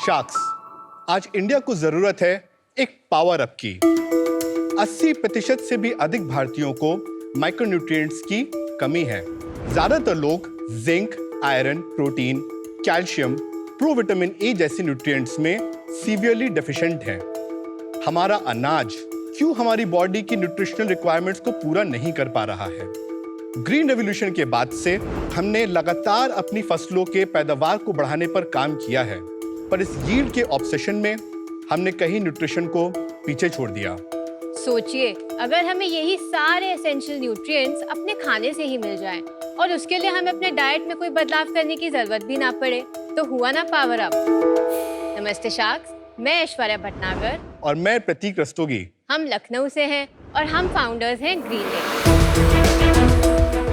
Sharks, आज India को जरूरत है एक पावर अप की। 80% से भी अधिक भारतीयों को माइक्रोन्यूट्रिएंट्स की कमी है। ज्यादातर लोग zinc, iron, protein, calcium, provitamin A जैसे न्यूट्रिएंट्स में सीवियरली डेफिशिएंट हैं। हमारा अनाज क्यों हमारी बॉडी की न्यूट्रिशनल रिक्वायरमेंट्स को पूरा नहीं कर पा रहा है? ग्रीन रेवोल्यूशन के बाद से हमने लगातार अपनी फसलों के पैदावार को बढ़ाने पर काम किया है, पर इस यील्ड के ऑब्सेशन में हमने कहीं न्यूट्रिशन को पीछे छोड़ दिया। सोचिए, अगर हमें यही सारे एसेंशियल न्यूट्रिएंट्स अपने खाने से ही मिल जाएं और उसके लिए हमें अपने डाइट में कोई बदलाव करने की जरूरत भी ना पड़े, तो हुआ ना पावर अप। नमस्ते शार्क्स, मैं ऐश्वर्या भटनागर और मैं प्रतीक रस्तोगी। हम लखनऊ से हैं और हम फाउंडर्स हैं green day.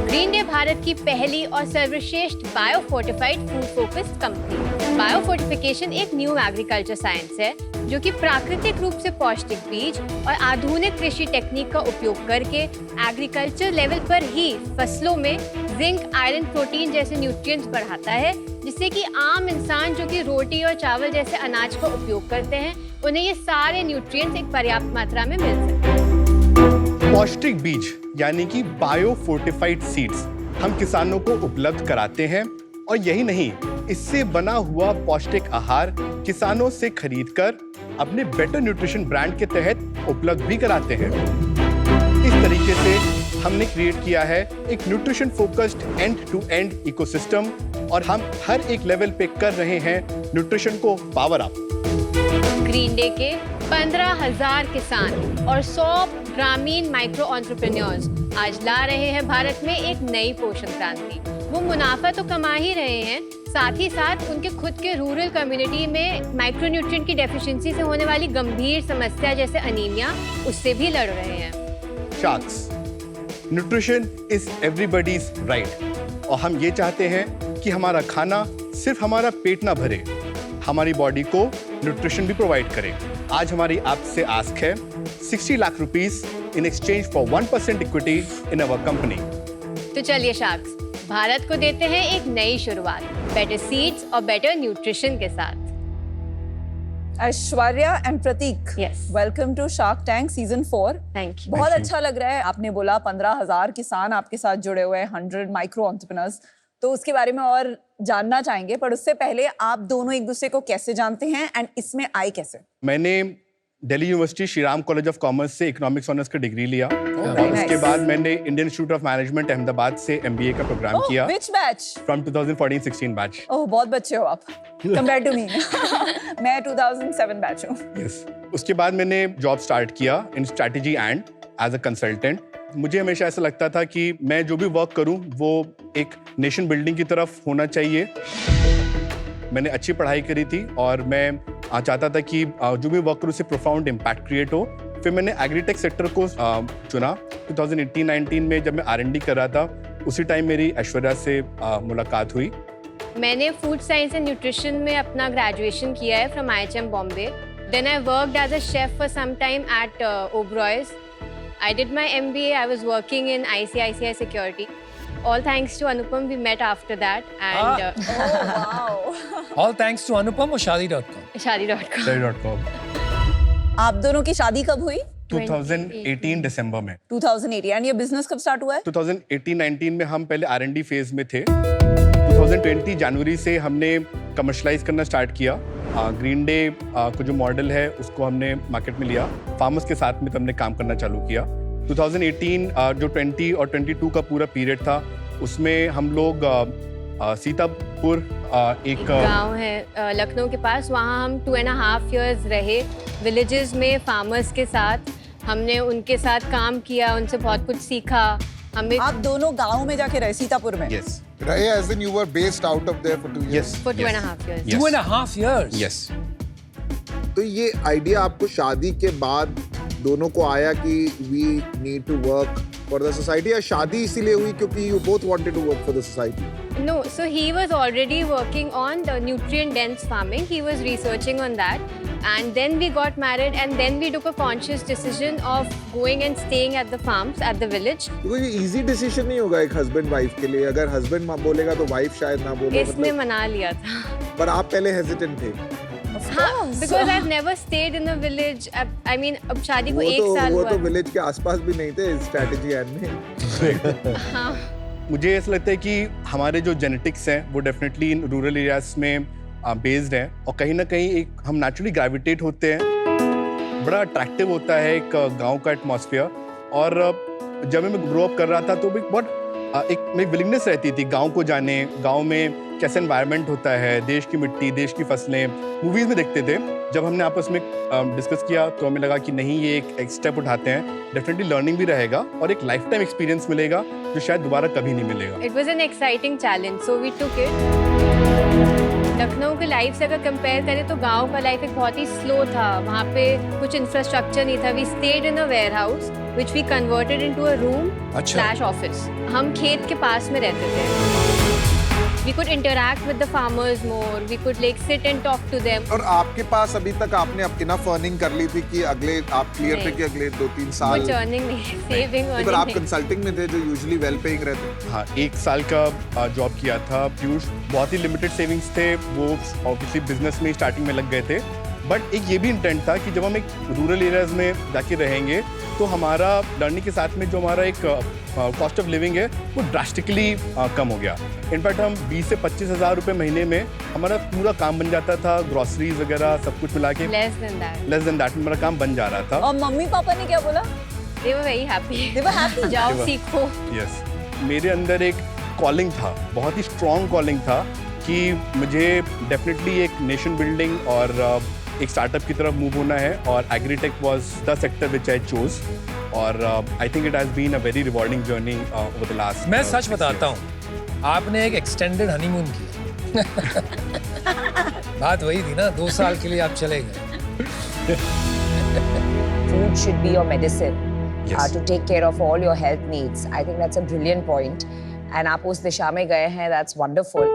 Green day Bharat की पहली और सर्वश्रेष्ठ bio fortified food focused company. Bio fortification एक न्यू एग्रीकल्चर साइंस है जो कि प्राकृतिक रूप से पौष्टिक बीज और आधुनिक कृषि टेक्निक का उपयोग करके एग्रीकल्चर लेवल पर ही फसलों में जिंक, आयरन, प्रोटीन जैसे न्यूट्रिएंट्स बढ़ाता है, जिससे कि आम इंसान जो कि रोटी और चावल जैसे अनाज का उपयोग करते हैं, उन्हें ये सारे न्यूट्रिएंट्स एक पर्याप्त मात्रा में मिल सके। पौष्टिक बीज यानी कि बायो फोर्टिफाइड सीड्स हम किसानों को उपलब्ध कराते हैं, और यही नहीं, इससे बना हुआ पौष्टिक आहार किसानों से खरीदकर अपने बेटर न्यूट्रिशन ब्रांड के तहत उपलब्ध भी कराते हैं। इस तरीके से हमने क्रिएट किया है एक nutrition focused end to end ecosystem, और हम हर एक लेवल पे कर रहे हैं न्यूट्रिशन को पावर अप। ग्रीन डे के 15,000 किसान और 100 ग्रामीण माइक्रो एंटरप्रेन्योर्स आज ला रहे हैं भारत में एक नई पोषण क्रांति। वो मुनाफा तो कमा ही रहे हैं, साथ ही साथ उनके खुद के रूरल कम्युनिटी में माइक्रोन्यूट्रिएंट की डेफिशिएंसी से होने वाली गंभीर समस्या जैसे अनीमिया, उससे भी लड़ रहे हैं। Sharks, nutrition is everybody's right, और हम ये चाहते हैं कि हमारा खाना सिर्फ हमारा पेट ना भरे, हमारी बॉडी को न्यूट्रिशन भी प्रोवाइड करे। आज हमारी आपसे आस्क है 60 lakh rupees in exchange for 1% equity in our company. तो चलिए शार्क्स, भारत को देते हैं एक नई शुरुआत, बेटर सीड्स और बेटर न्यूट्रिशन के साथ। Aishwarya and Prateek, welcome to Shark Tank season 4। Thank you. बहुत अच्छा लग रहा है। आपने बोला 15,000 किसान आपके साथ जुड़े हुए हैं, 100 माइक्रो एंटरप्रेन्योर्स, तो उसके बारे में और जानना चाहेंगे, पर उससे पहले आप दोनों एक दूसरे को कैसे जानते हैं एंड इसमें आए कैसे? मैंने Delhi university Shri Ram college of commerce से इकोनॉमिक्स ऑनर्स का डिग्री लिया, और उसके बाद मैंने Indian institute of management Ahmedabad से MBA का प्रोग्राम किया। Which batch? From 2014-16 batch. Oh, बहुत बच्चे हो आप compared to me। मैं 2007 बैच हूँ। Yes. उसके बाद मैंने जॉब स्टार्ट किया in strategy and as a consultant. मुझे हमेशा ऐसा लगता था कि मैं जो भी वर्क करूं वो एक नेशन बिल्डिंग की तरफ होना चाहिए। मैंने अच्छी पढ़ाई करी थी और मैं चाहता था कि जो भी वर्क करूं उससे प्रोफाउंड इम्पैक्ट क्रिएट हो। फिर मैंने एग्रीटेक सेक्टर को चुना। 2018-19 में जब मैं R&D कर रहा था, उसी टाइम मेरी ऐश्वर्या से मुलाकात हुई। मैंने फूड साइंस एंड न्यूट्रिशन में अपना ग्रेजुएशन किया है from IHM Bombay. Then I worked as a chef for some time at Oberoi's. I did my MBA. I was working in ICICI Security. All thanks to Anupam, we met after that. And Oh wow! All thanks to Anupam or Shadi.com? Shadi.com. Shadi.com. आप दोनों की शादी कब हुई? 2018 दिसंबर में। 2018। And ये business कब start हुआ है? 2018-19 में हम पहले R&D फेज में थे। 2020 जनवरी से हमने कमर्शलाइज करना स्टार्ट किया। ग्रीन डे को जो मॉडल है उसको हमने मार्केट में लिया, फार्मर्स के साथ में तो हमने काम करना चालू किया। 2018 जो 20 और 22 का पूरा पीरियड था, उसमें हम लोग सीतापुर एक गांव है लखनऊ के पास, वहाँ हम 2.5 years रहे। विलेजेस में फार्मर्स के साथ हमने उनके साथ काम किया, उनसे बहुत कुछ सीखा। हमें आप दोनों गाँव में जाके रहे सीतापुर में? Yes. Rahe, as in you were based out of there for 2 years? Yes. for 2.5 years. Yes. 2.5 years? Yes. तो ये आइडिया आपको शादी के बाद दोनों को आया कि we need to work for the society, या शादी इसीलिए हुई क्योंकि you both wanted to work for the society? No, so he was already working on the nutrient dense farming. He was researching on that, and then we got married, and then we took a conscious decision of going and staying at the farms at the village. तो ये easy decision नहीं होगा एक husband wife के लिए, अगर husband बोलेगा तो wife शायद ना बोले, इसने मना लिया था। पर आप पहले hesitant थे। हाँ, because I've never stayed in a village. I mean, अब शादी को एक साल वो हुआ. तो विलेज के आसपास भी नहीं थे स्ट्रेटजी एंड में. हाँ. मुझे ऐसा लगता है कि हमारे जो जेनेटिक्स हैं वो डेफिनेटली इन रूरल एरियाज में बेस्ड हैं और कहीं ना कहीं एक हम नेचुरली ग्रेविटेट होते हैं. बड़ा अट्रैक्टिव होता है एक गांव का एटमॉस्फेयर. और जब मैं ग्रो अप कर रहा था तो भी बहुत एक मेरी विलिंगनेस रहती थी गांव को जाने, गांव में कैसा एनवायरनमेंट होता है, देश की मिट्टी, देश की फसलें. मूवीज में देखते थे. जब हमने आपस में डिस्कस किया तो हमें लगा कि नहीं, ये एक स्टेप उठाते हैं. डेफिनेटली लर्निंग भी रहेगा और एक लाइफ टाइम एक्सपीरियंस मिलेगा जो शायद दोबारा कभी नहीं मिलेगा. It was an exciting challenge, so we took it. Lucknow के लाइफ से अगर कंपेयर करें तो गांव का लाइफ एक बहुत ही स्लो था. वहाँ पे कुछ इंफ्रास्ट्रक्चर नहीं था. We stayed in a warehouse which we converted into a room slash office. हम खेत के पास में रहते थे. We could interact with the farmers more. We could like sit and talk to them. और आपके पास अभी तक आपने इनफ अर्निंग कर ली थी कि अगले आप क्लियर थे कि अगले 2-3 साल. कुछ अर्निंग नहीं, सेविंग अर्निंग. पर आप कंसल्टिंग में थे जो यूजुअली वेल पेइंग रहते. हाँ, 1 साल का जॉब किया था. पीयूष, बहुत ही लिमिटेड सेविंग्स थे. वो ऑब्वियसली बिजनेस में स्टार्टिंग में लग गए थे. बट एक ये भी इंटेंट था कि जब हम एक रूरल एरियाज में जाके रहेंगे तो हमारा लर्निंग के साथ में जो हमारा एक कॉस्ट ऑफ लिविंग है वो ड्रास्टिकली कम हो गया. इनफैक्ट हम 20 से 25 हज़ार रुपये महीने में हमारा पूरा काम बन जाता था. ग्रॉसरीज वगैरह सब कुछ मिला के लेस देन दैट हमारा काम बन जा रहा था. और मम्मी पापा ने क्या बोला? They were very happy. They were happy. जाओ सीखो. यस, मेरे अंदर एक कॉलिंग था, बहुत ही स्ट्रॉन्ग कॉलिंग था कि मुझे डेफिनेटली एक नेशन बिल्डिंग और एक स्टार्टअप की तरफ मूव होना है. और agritech was the sector which I chose. और I think it has been a very rewarding journey over the last. मैं सच बताता हूँ, आपने एक एक्सटेंडेड हनीमून किया. बात वही थी ना, 2 साल के लिए आप चले गए. Food should be your medicine Yes. to take care of all your health needs. I think that's a brilliant point. And आप उस दिशा में गए हैं, that's wonderful.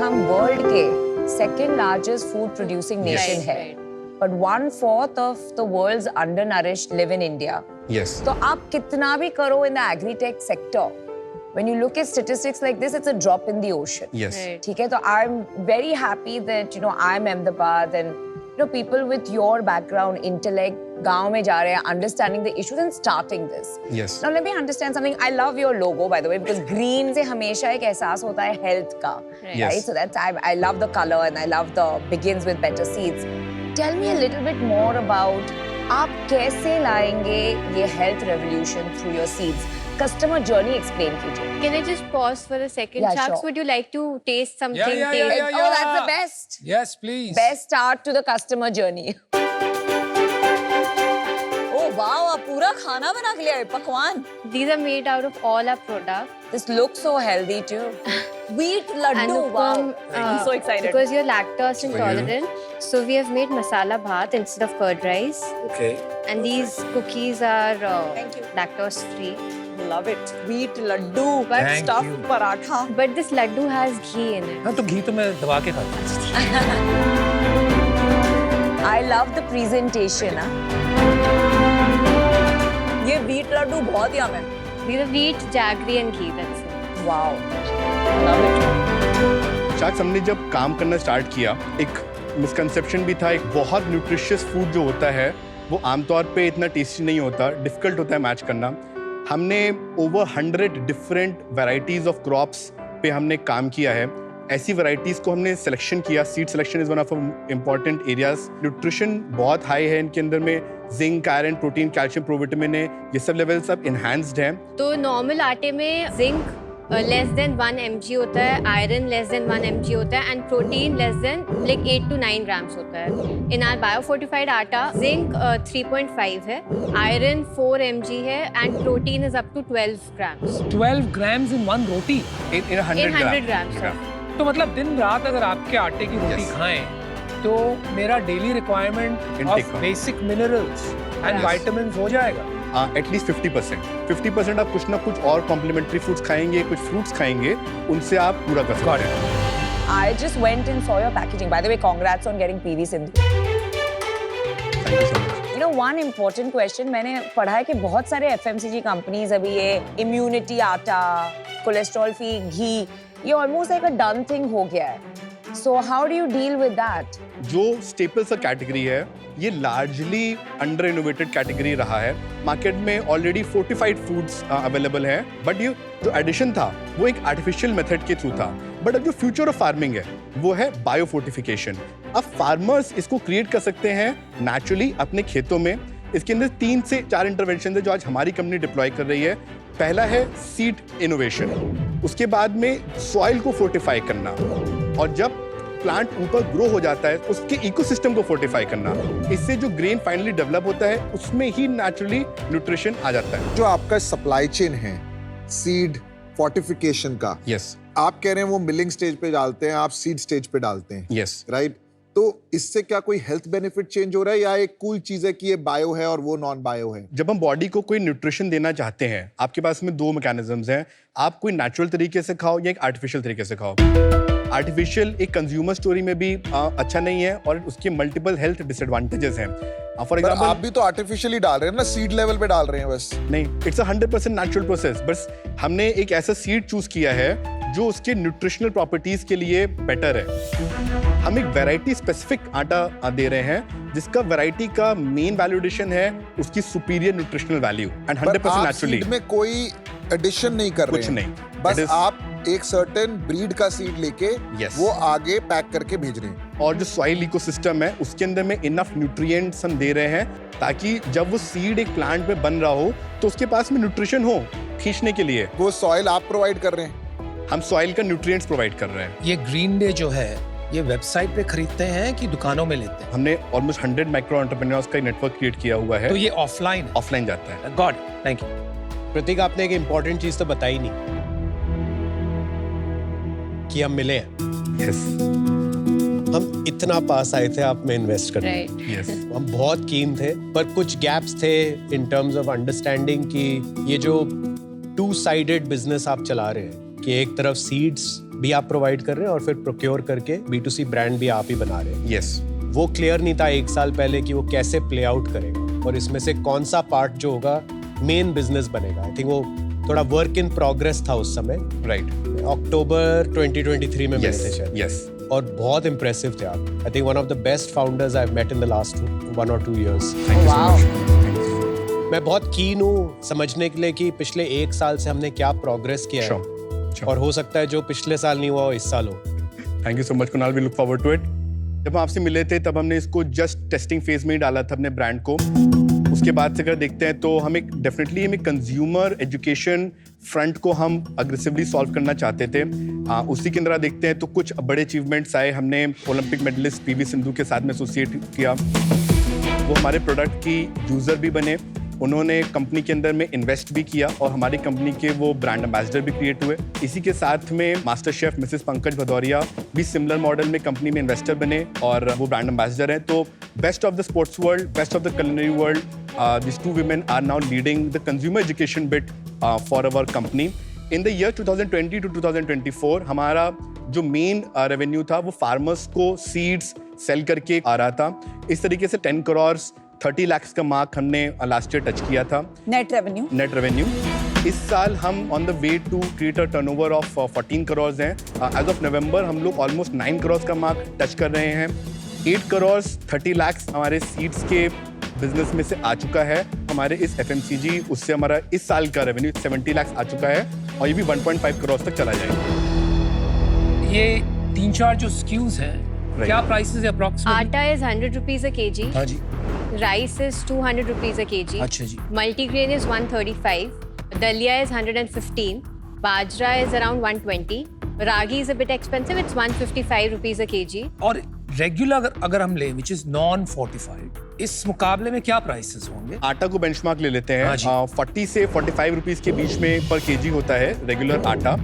हम वर्ल्ड के second largest food producing nation Right, है. right. But 1/4 of the world's undernourished live in India. Yes, तो आप कितना भी करो in the agri-tech sector, when you look at statistics like this, it's a drop in the ocean. Yes, Right. ठीक है, तो I'm very happy that I'm Ahmedabad and people with your background, intellect, गांव में जा रहे हैं, understanding the issues and starting this. Yes. Now let me understand something. I love your logo by the way because green से हमेशा एक एहसास होता है health का, Yes. right? So that's I love the color and I love the begins with better seeds. Tell me a little bit more about आप कैसे लाएंगे ये health revolution through your seeds? Customer journey explain कीजिए. Can I just pause for a second? Yeah, Sharks, sure. would you like to taste something? Yeah. Oh, that's the best. Yes, please. Best start to the customer journey. Oh wow, आप पूरा खाना बना के ले आए, पकवान. These are made out of all our products. This looks so healthy too. Wheat laddu, wow. I'm so excited. Because you're lactose For you. intolerant, so we have made masala bhat instead of curd rice. Okay. And these cookies are Thank you. lactose free. Love it. Wheat laddu, Thank stuffed you. paratha. But this laddu has ghee in it. हाँ, तो घी तो मैं दबा के खाता हूँ. I love the presentation. ये wheat laddu बहुत yum है. These are wheat, jaggery and ghee. That's it. Wow. Love it. शायद हमने जब काम करना स्टार्ट किया, एक मिसकंसेप्शन भी था. एक बहुत न्यूट्रिशियस फूड जो होता है वो आमतौर पे इतना टेस्टी नहीं होता, डिफिकल्ट होता है मैच करना. हमने over 100 different varieties of crops पे हमने काम किया है. ऐसी वैरायटीज को हमने सिलेक्शन किया. Seed selection is one of important areas. Nutrition बहुत हाई है इनके अंदर में. Zinc, iron, protein, calcium, provitamin है, ये सब लेवल सब इनहैंस्ड हैं. तो नॉर्मल आटे में जिंक लेस देन 1 mg होता है, आयरन लेस देन 1 mg होता है and protein less than like 8 to 9 grams होता है. In our biofortified atta zinc 3.5 है, आयरन 4 mg है and protein is up to 12 grams. 12 grams in one roti. in 100 In 100 grams, sir. तो मतलब दिन रात अगर आपके आटे की रोटी Yes. खाएं तो मेरा डेली रिक्वायरमेंट Intake ऑफ का. Basic minerals and Yes. Vitamins हो जाएगा. एटलीस्ट 50% आप कुछ ना कुछ और कॉम्प्लीमेंट्री फूड्स खाएंगे, कुछ फ्रूट्स खाएंगे, उनसे आप पूरा कर सकते हैं. I just went and saw your packaging. By the way, congrats on getting PV Sindhu. Thank you so much. One important question मैंने पढ़ा है कि बहुत सारे FMCG कंपनीज अभी ये इम्यूनिटी आटा, कोलेस्ट्रॉल फ्री घी, ये almost like a done thing हो गया है. So how do you deal with that? जो स्टेपल्स का कैटेगरी है ये लार्जली अंडर इनोवेटेड कैटेगरी रहा है। मार्केट में ऑलरेडी फोर्टिफाइड फूड्स अवेलेबल हैं, बट ये जो एडिशन था वो एक आर्टिफिशियल मेथड के थ्रू था। बट अब जो फ्यूचर ऑफ फार्मिंग है वो है बायोफोर्टिफिकेशन। अब फार्मर्स इसको क्रिएट कर सकते हैं नेचुरली अपने खेतों में। इसके अंदर 3 से 4 इंटरवेंशन है जो आज हमारी कंपनी डिप्लॉय कर रही है। पहला है सीड इनोवेशन, उसके बाद में सॉइल को फोर्टिफाई करना, और जब प्लांट ऊपर ग्रो हो जाता है उसके इकोसिस्टम को फोर्टिफाई करना। इससे जो ग्रेन फाइनली डेवलप होता है उसमें ही नेचुरली न्यूट्रिशन आ जाता है। जो आपका सप्लाई चेन है सीड फोर्टिफिकेशन का, यस आप कह रहे हैं वो मिलिंग स्टेज पे डालते हैं, आप सीड स्टेज पे डालते हैं, यस राइट? तो इससे क्या कोई हेल्थ बेनिफिट चेंज हो रहा है या एक कूल चीज है कि ये बायो है और वो नॉन बायो है? जब हम बॉडी को कोई न्यूट्रिशन देना चाहते हैं, आपके पास में 2 मैकेनिज्म्स हैं। आप कोई नेचुरल तरीके से खाओ या एक आर्टिफिशियल तरीके से खाओ। आर्टिफिशियल एक कंज्यूमर स्टोरी में भी अच्छा नहीं है और उसके मल्टीपल हेल्थ डिसएडवांटेजेस हैं। फॉर पर एग्जांपल आप भी तो आर्टिफिशियली डाल रहे हैं ना, सीड लेवल पे डाल रहे हैं बस। नहीं, इट्स अ 100% नेचुरल प्रोसेस। बस हमने एक ऐसा सीड चूज किया है जो उसके न्यूट्रिशनल प्रॉपर्टीज के लिए बेटर है। हम एक वैरायटी स्पेसिफिक आटा दे रहे हैं जिसका वैरायटी का मेन वैल्यूएडिशन है उसकी superior nutritional value and 100% naturally. Seed में कोई एडिशन नहीं कर रहे कुछ हैं, नहीं। बस It is- आप एक सर्टेन ब्रीड का सीड लेके Yes. वो आगे पैक करके भेज रहे हैं। और जो सॉइल इकोसिस्टम है उसके अंदर में इनफ न्यूट्रिएंट्स हम दे रहे हैं ताकि जब वो सीड एक प्लांट में बन रहा हो तो उसके पास में न्यूट्रिशन हो खींचने के लिए। वो सॉइल आप प्रोवाइड कर रहे हैं? हम सॉइल का न्यूट्रिएंट्स प्रोवाइड कर रहे हैं। ये ग्रीन डे जो है ये वेबसाइट पे खरीदते हैं कि दुकानों में लेते हैं? हमने ऑलमोस्ट 100 माइक्रो एंटरप्रेन्योर्स का नेटवर्क क्रिएट किया हुआ है। तो ये ऑफलाइन है? ऑफलाइन जाता है। God thank you. प्रतीक, आपने एक इम्पोर्टेंट चीज तो बताई नहीं कि हम मिले हैं। यस हम इतना पास आए थे आप में इन्वेस्ट करने। राइट। यस हम बहुत कीन थे, पर कुछ गैप्स थे इन टर्म्स ऑफ अंडरस्टैंडिंग कि ये जो 2 साइडेड बिजनेस आप चला रहे हैं कि एक तरफ सीड्स भी आप प्रोवाइड कर रहे हैं और फिर प्रोक्योर करके B2C ब्रांड भी आप ही बना रहे हैं। यस वो क्लियर नहीं था 1 साल पहले कि वो कैसे प्ले आउट करेगा और इसमें से कौन सा पार्ट जो होगा मेन बिजनेस बनेगा। आई थिंक वो थोड़ा वर्क इन प्रोग्रेस था उस समय। राइट। अक्टूबर 2023 में मिले थे शायद। यस और बहुत इम्प्रेसिव थे आप। I think one of the best founders I have met in the last 1 or 2 years। मैं बहुत कीन हूँ समझने के लिए कि पिछले 1 साल से हमने क्या प्रोग्रेस किया है और हो सकता है जो पिछले साल नहीं हुआ वो इस साल हो। Thank you so much Kunal, we look forward to it. जब हम आपसे मिले थे तब हमने इसको जस्ट टेस्टिंग फेज में ही डाला था अपने ब्रांड को। उसके बाद से अगर देखते हैं तो हम एक डेफिनेटली हम एक कंज्यूमर एजुकेशन फ्रंट को हम अग्रेसिवली सॉल्व करना चाहते थे। उसी के अंदर देखते हैं तो कुछ बड़े अचीवमेंट्स आए। हमने ओलंपिक मेडलिस्ट PV सिंधु के साथ में एसोसिएट किया। वो हमारे प्रोडक्ट की यूजर भी बने, उन्होंने कंपनी के अंदर में इन्वेस्ट भी किया और हमारी कंपनी के वो ब्रांड एम्बेसडर भी क्रिएट हुए। इसी के साथ में master chef Mrs Pankaj Bhadauria भी सिमिलर मॉडल में कंपनी में इन्वेस्टर बने और वो ब्रांड एम्बेसडर हैं। तो best of the sports world, best of the culinary world, these 2 women are now leading the consumer education bit for our company. In the year 2020 to 2024 हमारा जो main revenue था वो farmers को seeds cell करके आ रहा था। इस तरीके से 10 करोड़ 30 लाख का मार्क हमने लास्ट ईयर टच किया था नेट रेवेन्यू। इस साल हम on the way to create a turnover of 14 crore हैं। एज ऑफ नवंबर हम लोग ऑलमोस्ट 9 करोड़ का मार्क टच कर रहे हैं। 8 करोड़ 30 लाख हमारे सीड्स के बिजनेस में से आ चुका है। हमारे इस FMCG उससे हमारा इस साल का रेवेन्यू 70 लाख आ चुका है और ये भी 1.5 करोड़ तक चला जाएगा। ये 3-4 जो स्क्यूज हैं क्या प्राइसेस है अप्रॉक्सिमेटली? आटा इज 100 rupees a kg. हाँ जी। Rice is 200 rupees a kg. अच्छा जी। Multigrain is 135. Dalia is 115. Bajra is around 120. Ragi is a bit expensive. It's 155 rupees a kg. और रेगुलर अगर हम लें विच इज नॉन फोर्टिफाइड, इस मुकाबले में क्या प्राइसेस होंगे? आटा को बेंचमार्क ले लेते हाँ हैं। जी। 40 से 45 रुपीस के बीच में पर केजी होता है रेगुलर आटा।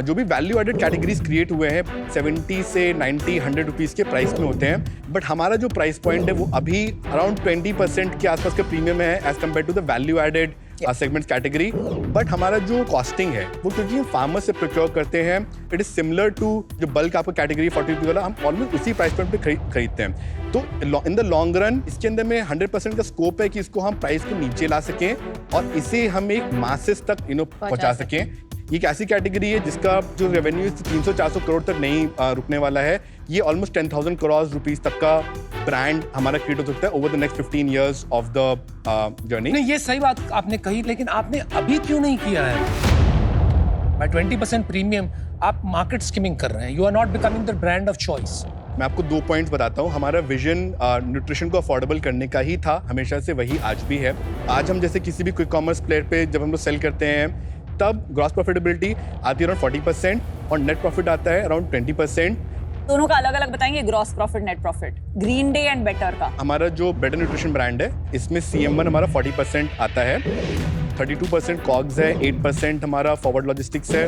जो भी वैल्यू एडेड कैटेगरीज क्रिएट हुए हैं 70 से 90 100 रुपीस के प्राइस में होते हैं। बट हमारा जो प्राइस पॉइंट है वो अभी अराउंड 20% के आसपास का प्रीमियम है as compared to the value added segment category. But हमारा जो कॉस्टिंग है वो क्योंकि हम फार्मर से प्रोक्योर करते हैं, इट इज सिमिलर टू जो बल्क आपका कैटेगरी 40 रुपीज वाला हम ऑलमोस्ट उसी प्राइस पॉइंट पे खरीदते हैं। तो इन द लॉन्ग रन इसके अंदर में 100% का स्कोप है कि इसको हम प्राइस को नीचे ला सकें और इसे हम एक मासेस तक पहुंचा सकें। ये एक ऐसी कैटेगरी है जिसका जो रेवेन्यू 300-400 करोड़ तक नहीं रुकने वाला है। ये ऑलमोस्ट 10,000 करोड़ रुपीस तक का ब्रांड हमारा क्रिएट हो सकता है over the next 15 years of the journey. नहीं, ये सही बात आपने कही, लेकिन आपने अभी क्यों नहीं किया है? बाय 20% प्रीमियम आप मार्केट स्किमिंग कर रहे हैं। You are not becoming the brand of choice. मैं आपको 2 पॉइंट्स बताता हूँ। हमारा विजन न्यूट्रिशन को अफोर्डेबल करने का ही था, हमेशा से वही आज भी है। आज हम जैसे किसी भी क्विक कॉमर्स प्लेयर पे जब हम लोग सेल करते हैं तब ग्रॉस प्रॉफिटेबिलिटी आती है अराउंड 40% और नेट प्रॉफिट आता है अराउंड 20%। दोनों का अलग अलग बताएंगे, gross profit net profit. Green day and better का हमारा जो बेटर न्यूट्रिशन ब्रांड है इसमें CM1 हमारा 40% आता है, 32% कॉग्स है, 8% हमारा फॉरवर्ड लॉजिस्टिक्स है,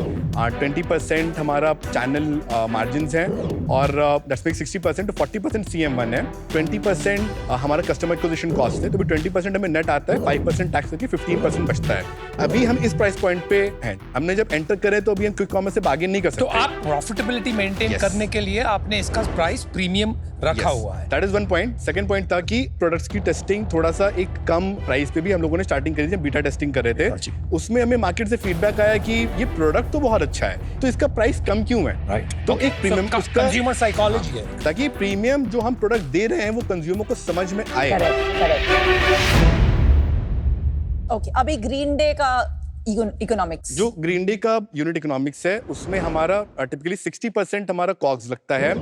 20% हमारा चैनल मार्जिन्स हैं और दैट्स मेक 60% तो 40% CM1 है, 20% हमारा कस्टमर एक्विजिशन कॉस्ट है, तो भी 20% हमें नेट आता है, 5% टैक्स करके 15% बचता है। अभी हम इस प्राइस पॉइंट पे हैं। हमने जब एंटर करे तो अभी हम क्विक कॉमर्स से बार्गेन नहीं कर सकते। तो आप प्रॉफिटेबिलिटी मेंटेन Yes. करने के लिए आपने इसका प्राइस प्रीमियम रखा हुआ है। That is one point. Second point था कि प्रोडक्ट्स की टेस्टिंग थोड़ा सा एक कम प्राइस पे भी हम लोगों ने स्टार्टिंग करी थी, बीटा टेस्टिंग कर रहे थे। उसमें हमें मार्केट से फीडबैक आया कि ये प्रोडक्ट तो बहुत अच्छा है, तो इसका प्राइस कम क्यों है? राइट। तो एक प्रीमियम उसका कंज्यूमर साइकोलॉजी है, ताकि प्रीमियम जो हम प्रोडक्ट दे रहे हैं वो कंज्यूमर को समझ में आए। Correct correct. ओके, अभी ग्रीन डे का इकोनॉमिक्स। जो ग्रीन डे का यूनिट इकोनॉमिक्स है उसमें हमारा टिपिकली 60% हमारा कॉग्स लगता है,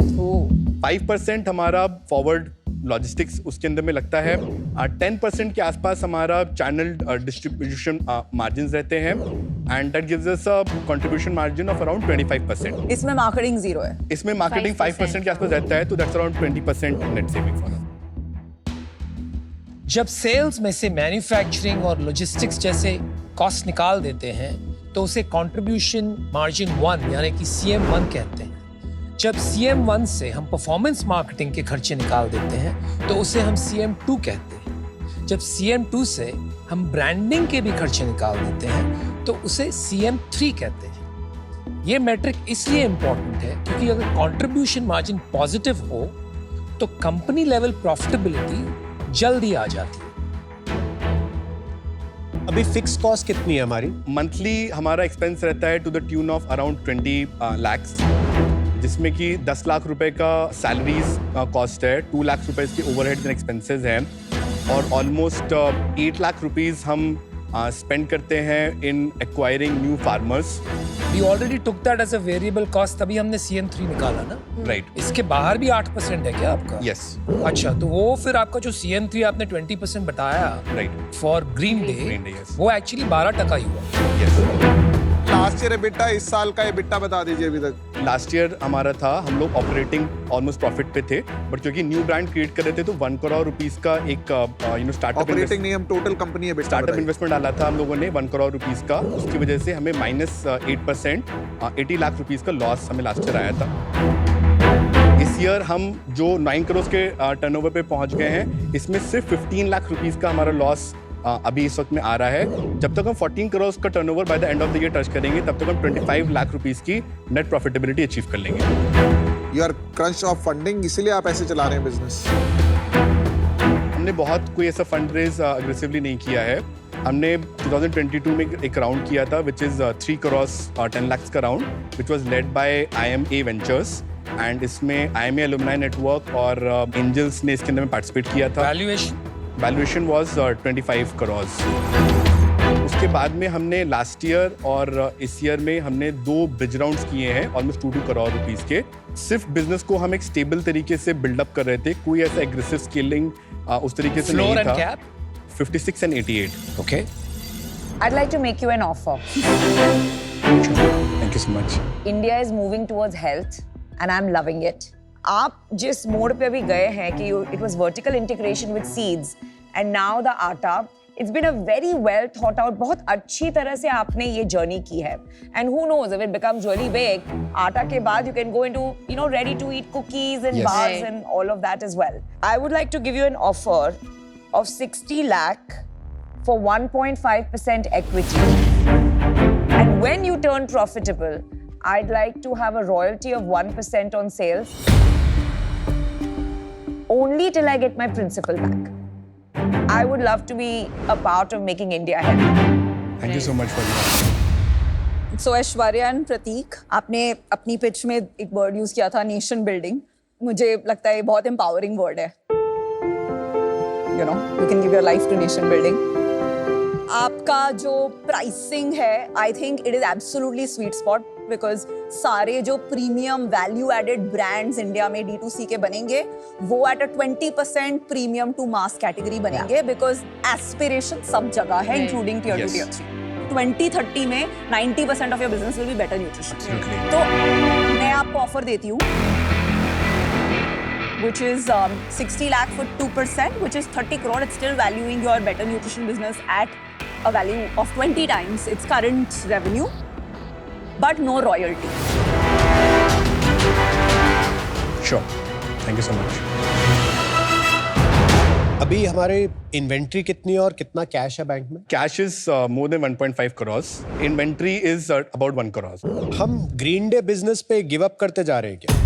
5% हमारा फॉरवर्ड लॉजिस्टिक्स उसके अंदर में लगता है, 10% के आसपास हमारा चैनल डिस्ट्रीब्यूशन मार्जिन रहते हैं and that gives us a contribution margin of around 25%। इसमें मार्केटिंग जीरो है। इसमें मार्केटिंग 5% के आसपास रहता है, तो that's around 20% net saving for us. जब सेल्स में से मैन्युफैक्चरिंग और लॉजिस्टिक्स जैसे कॉस्ट निकाल देते हैं तो उसे कंट्रीब्यूशन मार्जिन 1 यानी कि CM1 कहते हैं। जब CM1 से हम परफॉर्मेंस मार्केटिंग के खर्चे निकाल देते हैं तो उसे हम CM2 कहते हैं। जब CM2 से हम ब्रांडिंग के भी खर्चे निकाल देते हैं तो उसे CM3 कहते हैं। ये मैट्रिक इसलिए इंपॉर्टेंट है क्योंकि अगर कंट्रीब्यूशन मार्जिन पॉजिटिव हो तो कंपनी लेवल प्रॉफिटेबिलिटी जल्दी आ जाती है। अभी फिक्स कॉस्ट कितनी है हमारी? मंथली हमारा एक्सपेंस रहता है to the tune of around 20 lakhs, जिसमें कि 10 लाख रुपए का सैलरीज कॉस्ट है, 2 लाख रुपए इसके ओवरहेड्स एंड एक्सपेंसेस हैं और ऑलमोस्ट 8 लाख रुपीस हम स्पेंड करते हैं in acquiring new farmers. We already took that as a variable cost, तभी हमने CM3 निकाला ना। राइट। इसके बाहर भी 8% है क्या आपका? यस। अच्छा, तो वो फिर आपका जो CM3 आपने 20% बताया right. For green day, Green Day, yes. वो एक्चुअली 12% ही हुआ। यस। लास्ट ईयर EBITDA, इस साल का EBITDA बता दीजिए अभी तक। लास्ट ईयर हमारा था, हम लोग ऑपरेटिंग ऑलमोस्ट प्रॉफिट पे थे, बट क्योंकि न्यू ब्रांड क्रिएट कर रहे थे तो 1 करोड़ रुपीस का एक स्टार्टअप ऑपरेटिंग नहीं, हम टोटल कंपनी EBITDA स्टार्टअप बताइए। इन्वेस्टमेंट डाला था हम लोगों ने 1 करोड़ रुपीस का, उसकी वजह से हमें -8% 80 लाख रुपीस का लॉस हमें लास्ट ईयर आया था। इस ईयर हम जो 9 करोड़ के टर्नओवर पे पहुंच गए हैं, इसमें सिर्फ 15 लाख रुपीस का हमारा लॉस अभी इस वक्त में आ रहा है। जब तक हम 14 करोड़ का turnover by the end of the year touch करेंगे तब तक हम 25 लाख रुपीस की नेट प्रॉफिटेबिलिटी अचीव कर लेंगे। You are crunch of funding, इसीलिए आप ऐसे चला रहे हैं बिजनेस। हमने बहुत कोई ऐसा फंड रेज अग्रेसिवली नहीं किया है। हमने 2022 में एक राउंड किया था विच इज 3 करोड़ 10 लाख का round, which was led by IMA ventures and इसमें IMA एलुमनाई नेटवर्क और एंजल्स ने इसके अंदर में पार्टिसिपेट किया था। Valuation was 25 crore. उसके बाद में हमने लास्ट ईयर और इस ईयर में हमने 2 ब्रिज राउंड्स किए हैं ऑलमोस्ट 2 करोड़ रुपीस के। सिर्फ बिजनेस को हम एक स्टेबल तरीके से बिल्डअप कर रहे थे, कोई ऐसा एग्रेसिव स्केलिंग उस तरीके से नहीं था। 56 and 88. Okay. I'd like to make you an offer. Thank you so much. India is moving towards health and I'm loving it. आप जिस मोड पे अभी गए हैं कि it was vertical integration with seeds and now the atta, it's been a very well thought out, बहुत अच्छी तरह से आपने ये जर्नी की है and who knows if it becomes really big, आटा के बाद you can go into ready to eat cookies and Yes. bars Right. and all of that as well. I would like to give you an offer of 60 lakh for 1.5% equity. And when you turn profitable, I'd like to have a royalty of 1% on sales. Only till I get my principal back. I would love to be a part of making India healthy. Thank you so much for that. So Aishwarya and Prateek, आपने अपनी pitch में एक word use किया था nation building. मुझे लगता है ये बहुत empowering word है. You know, you can give your life to nation building. आपका जो pricing है, I think it is absolutely sweet spot because सारे जो premium value added brands India में D2C के बनेंगे, वो at a 20% premium to mass category बनेंगे because aspiration सब जगह है, including tier 2, Yes. tier 3. 2030 में 90% of your business will be better nutrition. Absolutely. तो मैं आपको ऑफर देती हूँ which is 60 lakh for 2%, which is 30 crore. It's still valuing your better nutrition business at a value of 20 times its current revenue, but no royalty. Sure. Thank you so much. अभी हमारे inventory कितनी है और कितना cash है bank में? Cash is more than 1.5 crores. Inventory is about 1 crores. हम green day business पे गिव अप करते जा रहे हैं क्या?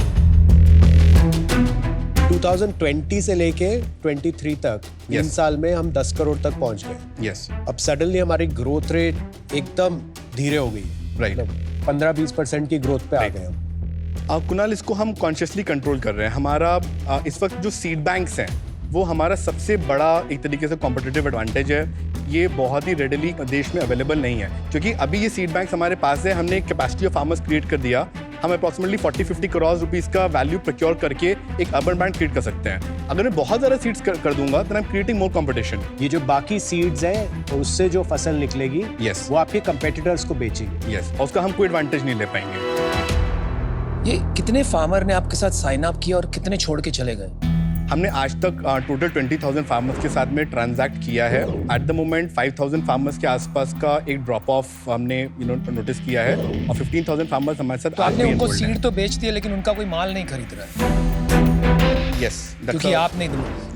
2020 से लेके 23 तक 3 Yes. साल में हम 10 करोड़ तक पहुंच गए. Yes. अब सडनली हमारी ग्रोथ रेट एकदम धीरे हो गई. Right. 15-20% की ग्रोथ पे आ Right. गए हम. कुणाल, इसको हम कॉन्शियसली कंट्रोल कर रहे हैं. हमारा इस वक्त जो सीड बैंक्स हैं वो हमारा सबसे बड़ा एक तरीके से कॉम्पिटिटिव एडवांटेज है. ये बहुत ही रेडिली देश में अवेलेबल नहीं है क्योंकि अभी ये सीड बैंक्स हमारे पास है. हमने कैपेसिटी ऑफ फार्मर्स क्रिएट कर दिया. हम अप्रॉक्सिमेटली 40-50 करोड़ रुपीस का वैल्यू प्रोक्योर करके एक अर्बन बैंक क्रिएट कर सकते हैं. अगर मैं बहुत ज़्यादा सीड्स कर दूंगा तो I am creating more competition. ये जो बाकी सीड्स हैं तो उससे जो फसल निकलेगी Yes. वो आपके कंपेटिटर्स को बेचेंगे. यस, और उसका हम कोई एडवांटेज नहीं ले पाएंगे. ये कितने फार्मर ने आपके साथ साइन अप किया और कितने छोड़ के चले गए? हमने आज तक टोटल 20,000 फार्मर्स के साथ में ट्रांजैक्ट किया है. एट द मोमेंट 5,000 फार्मर्स के आसपास का एक ड्रॉप ऑफ हमने नोटिस किया है और 15,000 फार्मर्स हमारे साथ तो आपने उनको सीड तो बेच दिया लेकिन उनका कोई माल नहीं खरीद रहा है यस, क्योंकि आप नहीं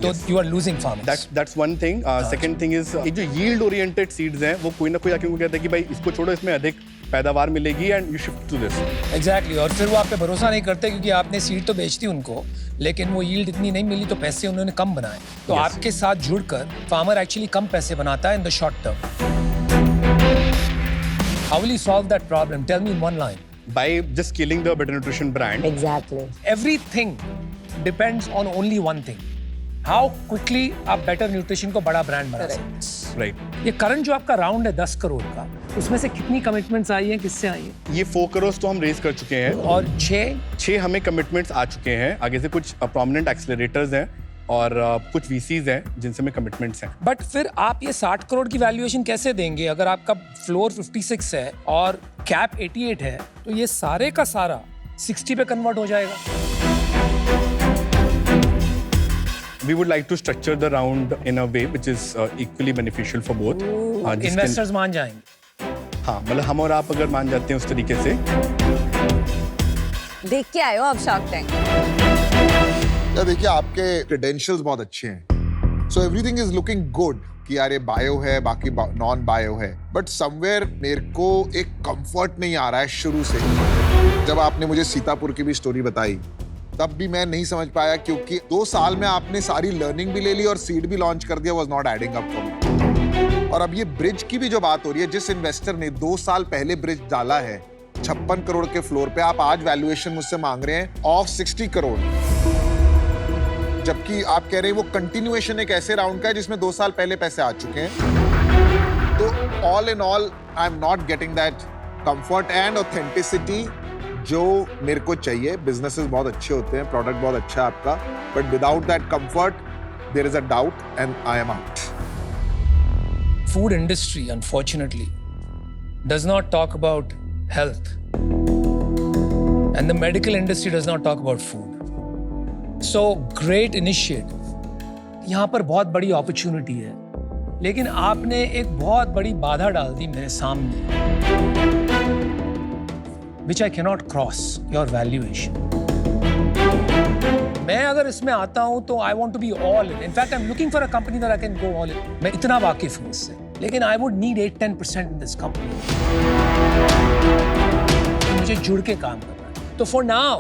तो you are losing farmers. That's one thing. Second thing is ये जो यील्ड ओरिएंटेड सीड्स हैं वो कोई ना कोई आके उनको कहता है कि भाई इसको छोड़ो, इसमें अधिक पैदावार मिलेगी and you shift to this. Exactly. और फिर वो आप पे भरोसा नहीं करते क्योंकि आपने सीड तो बेच दी उनको लेकिन वो यील्ड इतनी नहीं मिली तो पैसे उन्होंने कम बनाए. तो Yes. आपके साथ जुड़कर फार्मर एक्चुअली कम पैसे बनाता है in the short term. How will you solve that problem? Tell me in one line. By just scaling the better nutrition brand. Exactly. Everything depends on only one thing. How quickly आप better nutrition को बड़ा brand बना सकते हैं. Right. ये current जो आपका round है 10 करोड़ का, उसमें से कितनी कमिटमेंट्स आई हैं, किससे आई हैं? ये 4 करोड़ तो हम रेज कर चुके हैं और 6 हमें कमिटमेंट्स आ चुके हैं. आगे से कुछ प्रोमिनेंट एक्सेलरेटर्स हैं और कुछ VCs हैं जिनसे में कमिटमेंट्स हैं. बट फिर आप ये 60 करोड़ की वैल्यूएशन कैसे देंगे अगर आपका फ्लोर 56 है और कैप 88 है? तो ये सारे का सारा 60 पे कन्वर्ट हो जाएगा. We would like to structure the round in a way which is equally beneficial for both. Investors मान जाएंगे. हाँ, मतलब हम और आप अगर मान जाते हैं उस तरीके से. देख के आए हो आप शार्क टैंक? या देखिए आपके क्रेडेंशियल्स बहुत अच्छे हैं. So everything is looking good कि यार ये बायो है, बाकी नॉन बायो है. बट समवेयर मेरे को एक कंफर्ट नहीं आ रहा है शुरू से. जब आपने मुझे सीतापुर की भी स्टोरी बताई तब भी मैं नहीं समझ पाया क्योंकि 2 साल में आपने सारी लर्निंग भी ले ली और सीड भी लॉन्च कर दिया. Was not adding up for me. और अब ये ब्रिज की भी जो बात हो रही है, जिस इन्वेस्टर ने 2 साल पहले ब्रिज डाला है 56 करोड़ के फ्लोर पे, आप आज वैल्यूएशन मुझसे मांग रहे हैं ऑफ 60 करोड़, जबकि आप कह रहे हैं वो कंटिन्यूएशन एक ऐसे राउंड का है जिसमें 2 साल पहले पैसे आ चुके हैं. तो all in all I am not getting that comfort and authenticity जो मेरे को चाहिए. बिजनेसेस बहुत अच्छे होते हैं, प्रोडक्ट बहुत अच्छा है आपका, but without that comfort there is a doubt and I am out. Food industry, unfortunately, does not talk about health. And the medical industry does not talk about food. So, great initiative. यहाँ पर बहुत बड़ी opportunity है. लेकिन आपने एक बहुत बड़ी बाधा डाल दी मेरे सामने. Which I cannot cross your valuation. मैं अगर इसमें आता हूं तो I want to be all in. In fact, I'm looking for a company that I can go all in. मैं इतना वाकिफ हूं इससे, लेकिन I would need 8-10% in this company. मुझे जुड़ के काम करना है. तो for now,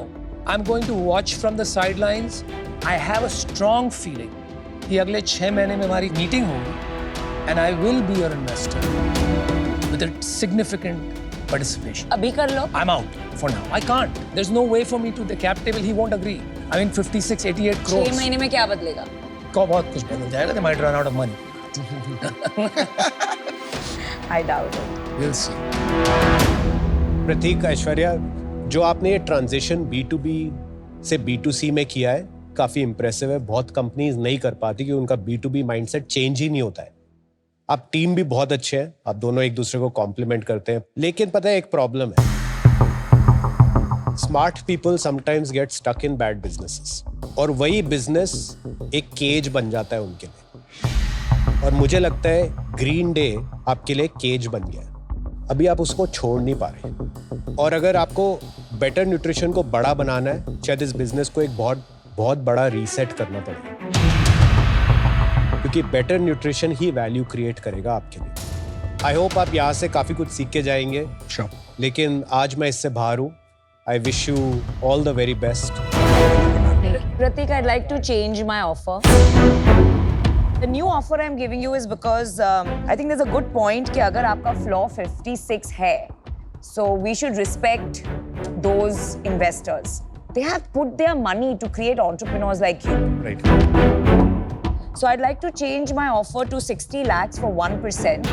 I'm going to watch from the sidelines. I have a strong feeling कि अगले 6 महीने में हमारी मीटिंग होगी, and I will be your investor with a significant participation. अभी कर लो. I'm out for now. I can't. There's no way for me to the cap table. He won't agree. I mean 56-88 6 crores महीने में क्या बदलेगा? को बहुत कुछ बदल जाएगा. They might run out of money. I doubt it. We'll see. प्रतीक, ऐश्वर्या, जो आपने ये ट्रांजिशन B2B से B2C में किया है काफी इंप्रेसिव है. बहुत कंपनीज नहीं कर पाती कि उनका B2B माइंडसेट चेंज ही नहीं होता है. आप टीम भी बहुत अच्छे हैं, आप दोनों एक दूसरे को कॉम्प्लीमेंट करते हैं, लेकिन पता है एक प्रॉब्लम है. Smart people sometimes get stuck in bad businesses और वही बिजनेस एक केज बन जाता है उनके लिए. और मुझे लगता है ग्रीन डे आपके लिए केज बन गया है. अभी आप उसको छोड़ नहीं पा रहे. और अगर आपको बेटर न्यूट्रिशन को बड़ा बनाना है, शायद इस बिजनेस को एक बहुत बड़ा रीसेट करना पड़ेगा, क्योंकि बेटर न्यूट्रिशन ही वैल्यू क्रिएट करेगा आपके लिए. आई होप आप यहाँ से काफी कुछ सीख के जाएंगे. Sure. लेकिन आज मैं इससे बाहर हूँ. I wish you all the very best. Pratik, I'd like to change my offer. The new offer I'm giving you is because I think there's a good point कि अगर आपका floor 56 है, so we should respect those investors. They have put their money to create entrepreneurs like you. Right. So I'd like to change my offer to 60 lakhs for 1%.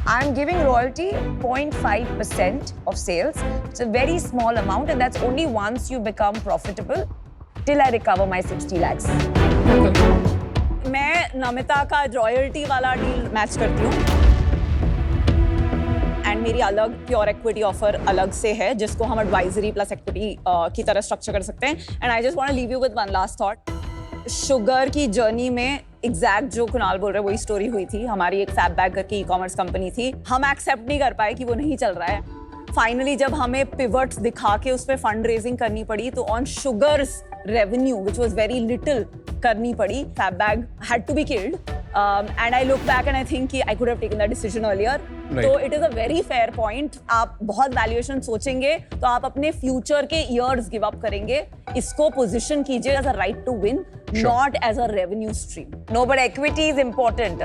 I'm giving royalty 0.5% of sales. It's a very small amount and that's only once you become profitable till I recover my 60 lakhs. मैं नमिता का royalty वाला deal match करती हूँ. And मेरी अलग pure equity offer अलग से है जिसको हम एडवाइजरी प्लस इक्विटी की तरह स्ट्रक्चर कर सकते हैं. And I just want to leave you with one last thought. Sugar की जर्नी में एग्जैक्ट जो कुणाल बोल रहे हैं वही स्टोरी हुई थी. हमारी एक फैब बैग करके ई-कॉमर्स कंपनी थी. हम एक्सेप्ट नहीं कर पाए कि वो नहीं चल रहा है. फाइनली जब हमें पिवट्स दिखा के उस पर फंड रेजिंग करनी पड़ी तो on sugars revenue which was very little करनी पड़ी. Fab Bag had to be killed and I look back and I think I could have taken that decision earlier. तो it is a very fair point. आप बहुत valuation सोचेंगे तो आप अपने future के ईयर्स गिव अप करेंगे. इसको पोजीशन कीजिए as a right to win, not as a revenue stream. No, but equity is important.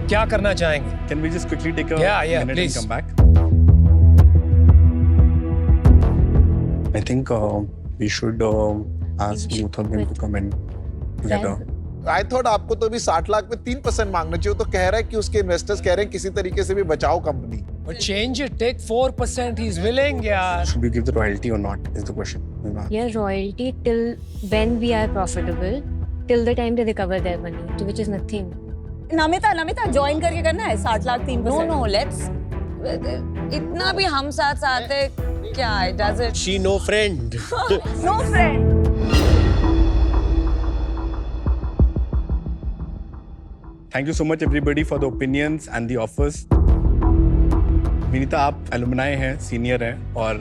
क्या करना चाहेंगे? Can we just quickly take a Yeah, minute please. and come back? I think we should ask both of them to come in together. I thought आपको तो अभी 60 लाख में 3% मांगना चाहिए. तो कह रहा है कि उसके इन्वेस्टर्स कह रहे हैं किसी तरीके से भी बचाओ company. But change it. Take 4%. He's willing, yeah. Should we give the royalty or not? Is the question. Yeah, royalty till when we are profitable, till the time they recover their money, which is nothing. Namita join करके करना है 60 lakh 3%. No, let's. इतना भी हम साथ साथ है क्या? It doesn't. She no friend. No friend. Thank you so much everybody for the opinions and the offers. Vinita, आप एलुमनाई हैं, सीनियर हैं और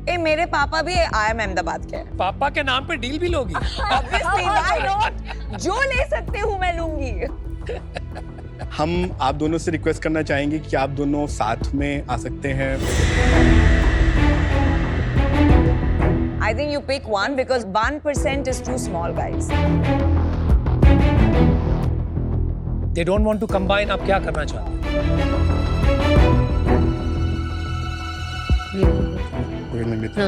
ए मेरे पापा भी IIM अहमदाबाद के हैं. पापा के नाम पे डील भी लोगी. Obviously, why not? जो ले सकते हूँ मैं लूंगी. हम आप दोनों से रिक्वेस्ट करना चाहेंगे कि आप दोनों साथ में आ सकते हैं. I think you pick one because 1% is too small, guys. They don't want to combine. आप क्या करना चाहते हैं? No.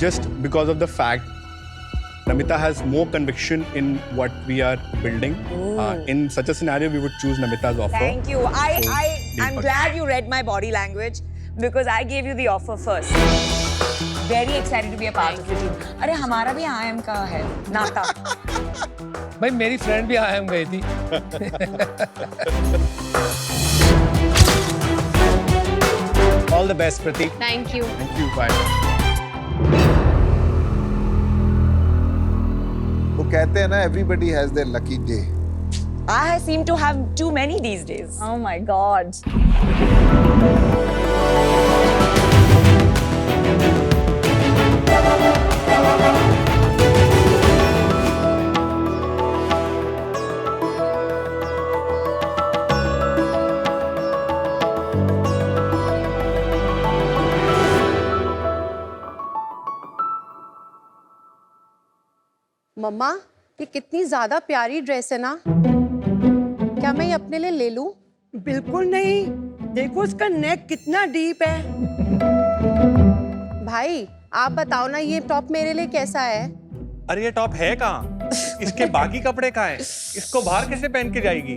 Just because of the fact Namita has more conviction in what we are building. In such a scenario, we would choose Namita's offer. Thank you. I'm glad you read my body language because I gave you the offer first. Very excited to be a part of the team. अरे हमारा भी IIM का है नाता. भाई मेरी friend भी IIM गई थी. All the best, Pratik. Thank you. Thank you. Bye. वो कहते हैं ना, everybody has their lucky day. I seem to have too many these days. Oh my God. मम्मा, ये कितनी ज्यादा प्यारी ड्रेस है ना. क्या मैं ये अपने लिए ले लूं? बिल्कुल नहीं. देखो इसका नेक कितना डीप है. भाई आप बताओ ना, ये टॉप मेरे लिए कैसा है? अरे ये टॉप है कहाँ? इसके बाकी कपड़े कहाँ हैं? इसको बाहर कैसे पहन के जाएगी?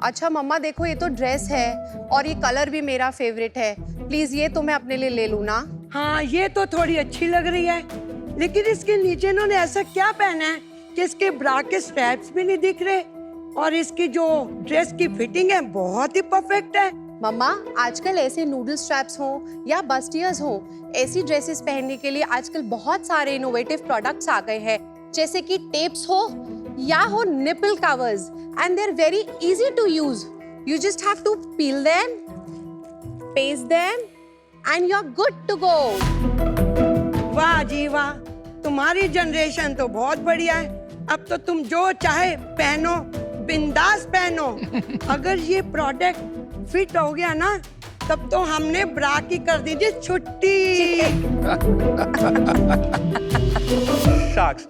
अच्छा मम्मा देखो, ये तो ड्रेस है और ये कलर भी मेरा फेवरेट है। प्लीज ये तो मैं अपने लिए ले लूँ ना? हाँ ये तो थोड़ी अच्छी लग रही है, लेकिन इसके नीचे इन्होंने ऐसा क्या पहना है कि इसके ब्रा के स्ट्रैप्स भी नहीं दिख रहे और इसकी जो ड्रेस की फिटिंग है बहुत ही परफेक्ट है। मम्मा आजकल ऐसे नूडल स्ट्रैप्स हो या बस्टियर्स हो, ऐसी ड्रेसेस पहनने के लिए आजकल बहुत सारे इनोवेटिव प्रोडक्ट्स आ गए हैं, जैसे कि टेप्स हो या हो nipple covers, and they are very easy to use. You just have to peel them, paste them and you are good to go. वाह जी वाह, तुम्हारी जनरेशन तो बहुत बढ़िया है। अब तो तुम जो चाहे पहनो, बिंदास पहनो। अगर ये प्रोडक्ट फिट हो गया ना, तब तो हमने ब्रा की कर दीजिए छुट्टी। शार्क्स,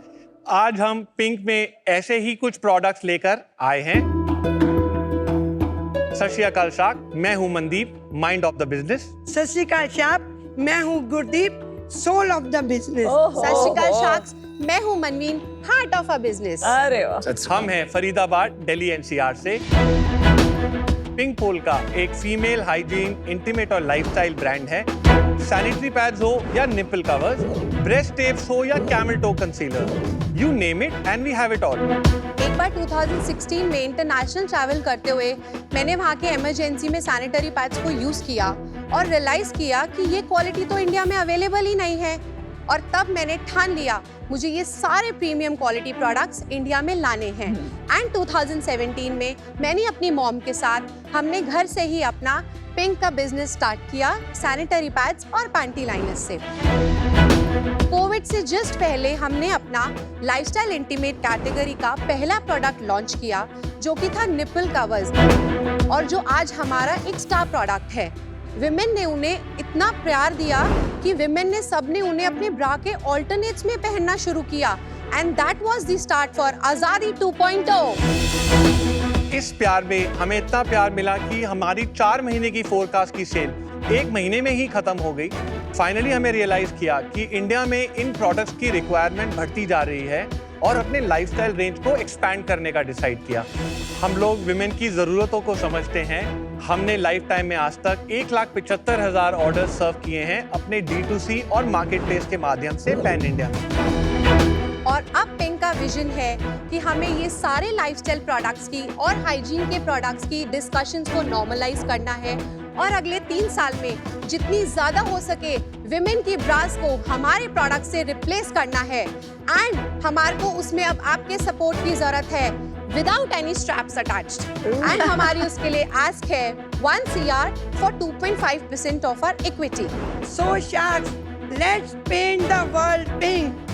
आज हम पिंक में ऐसे ही कुछ प्रोडक्ट्स लेकर आए हैं। सत श्री अकाल शार्क, मैं हूं Mandeep, mind of the business. Sat Sri Akal shark, मैं हूँ Gurdeep, soul of the business. Sat Sri Akal sharks, मैं हूँ Manveen, heart of a business. अरे वाह। हम हैं फरीदाबाद, दिल्ली एनसीआर से। पिंक पोल का एक फीमेल हाइजीन, इंटीमेट और लाइफस्टाइल ब्रांड है। सैनिटरी पैड्स हो या निपल कवर्स, ब्रेस्ट टेप्स हो या camel toe concealer, you name it and we have it all. एक बार 2016 में इंटरनेशनल ट्रैवल करते हुए मैंने वहाँ के इमरजेंसी में सैनिटरी पैड्स को यूज किया और रियलाइज किया कि ये क्वालिटी तो इंडिया में अवेलेबल ही नहीं है, और तब मैंने ठान लिया मुझे ये सारे प्रीमियम क्वालिटी प्रोडक्ट्स इंडिया में लाने हैं। एंड 2017 में मैंने अपनी मॉम के साथ हमने घर से ही अपना पिंक का बिजनेस स्टार्ट किया, सैनिटरी पैड्स और पैंटी लाइनर्स से। कोविड से जस्ट पहले हमने अपना लाइफस्टाइल इंटीमेट कैटेगरी का पहला प्रोडक्ट लॉन्च किया, जो कि था निपल कवर्स, और जो आज हमारा एक स्टार प्रोडक्ट है। विमेन ने उन्हें इतना प्यार दिया कि विमेन ने सबने उन्हें अपने ब्रा के ऑल्टरनेट्स में पहनना शुरू किया, and that was the start for आजादी 2.0। इस प्यार में हमें इतना प्यार मिला कि हमारी 4 महीने की फोरकास्ट की सेल 1 महीने में ही खत्म हो गई। फाइनली हमें रियलाइज किया कि इंडिया में इन प्रोडक्ट्स की रिक्वायरमेंट बढ़ती जा रही है और अपने लाइफस्टाइल रेंज को एक्सपैंड करने का डिसाइड किया। हम लोग विमेन की ज़रूरतों को समझते हैं। हमने लाइफ टाइम में आज तक 1,75,000 ऑर्डर सर्व किए हैं अपने D2C और मार्केट प्लेस के माध्यम से पैन इंडिया में। और अब पिंक का विजन है कि हमें ये सारे लाइफस्टाइल प्रोडक्ट्स की और हाइजीन के प्रोडक्ट्स की डिस्कशंस को नॉर्मलाइज करना है, और अगले 3 साल में जितनी ज्यादा हो सके विमेन की ब्रास को हमारे प्रोडक्ट से रिप्लेस करना है। एंड हमारे को उसमें अब आपके सपोर्ट की जरूरत है, without any straps attached. And हमारी उसके लिए आस्क है 1 CR for 2.5% of our equity. So sharks, let's paint the world pink.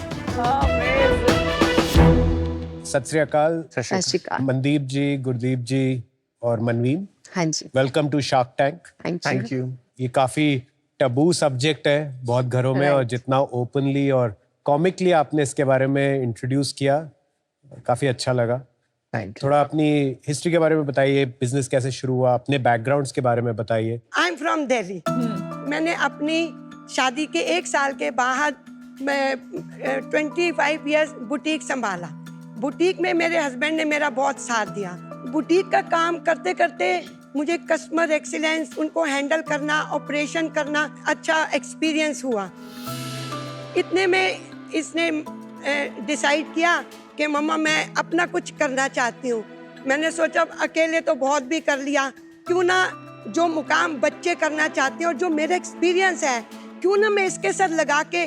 Sat Sri अकाल, सत श्री अकाल। मनदीप जी, गुरदीप जी और मनवीन, हाँ जी, welcome to Shark Tank. Thank you. ये काफी टबू सब्जेक्ट है बहुत घरों में, और जितना ओपनली और कॉमिकली आपने इसके बारे में इंट्रोड्यूस किया, काफी अच्छा लगा। थोड़ा अपनी हिस्ट्री के बारे में बताइए, बिजनेस कैसे शुरू हुआ, अपने बैकग्राउंड्स के बारे में बताइए। I am from Delhi. मैंने अपनी शादी के 1 साल के बाद मैं 25 इयर्स बुटीक संभाला। बुटीक में मेरे हस्बैंड ने मेरा बहुत साथ दिया। बुटीक का काम करते करते मुझे कस्टमर एक्सीलेंस, उनको हैंडल करना, ऑपरेशन करना अच्छा एक्सपीरियंस हुआ। इतने में इसने डिसाइड किया कि मम्मा मैं अपना कुछ करना चाहती हूँ। मैंने सोचा अकेले तो बहुत भी कर लिया, क्यों ना जो मुकाम बच्चे करना चाहते हैं और जो मेरा एक्सपीरियंस है, क्यों ना मैं इसके साथ लगा के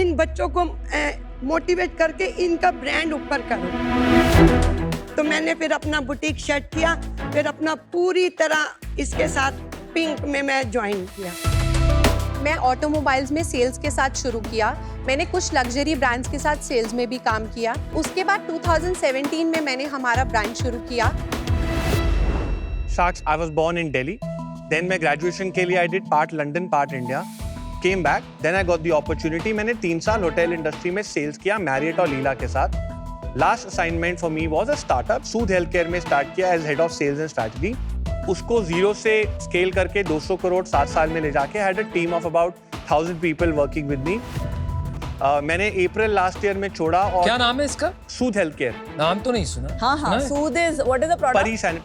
इन बच्चों को मोटिवेट करके इनका ब्रांड ऊपर करूँ। तो मैंने फिर अपना बुटीक शर्ट किया, फिर अपना पूरी तरह इसके साथ पिंक में मैं ज्वाइन किया। मैं ऑटोमोबाइल्स में सेल्स के साथ शुरू किया। मैंने कुछ लग्जरी ब्रांड्स के साथ सेल्स में भी काम किया। उसके बाद 2017 में मैंने हमारा ब्रांड शुरू किया। Sharks, I was born in Delhi. Then मैं graduation के लिए I did part London, part India. Came back. Then I got the opportunity. मैंने 3 साल होटल इंडस्ट्री में सेल्स किया मैरियट और लीला के साथ। Last assignment for me was a startup. Sood health care में स्टार्ट किया as head of sales and strategy. उसको 0 से स्केल करके 200 करोड़ 7 साल में ले जाके had a team of about 1000 people working with me. मैंने अप्रैल लास्ट ईयर में छोड़ा और क्या नाम है इसका? सूद हेल्थ केयर. नाम तो नहीं सुना. हाँ हाँ, सुना है? Soothe is what is the product?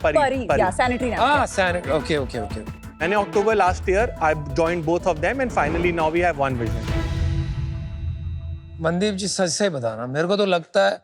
परी. yeah, sanitary napkin. Ah, sanitary. Okay. मैंने October last year I joined both of them and finally now we have one vision. Mandeep ji सच से बताना, मेरे को तो लगता है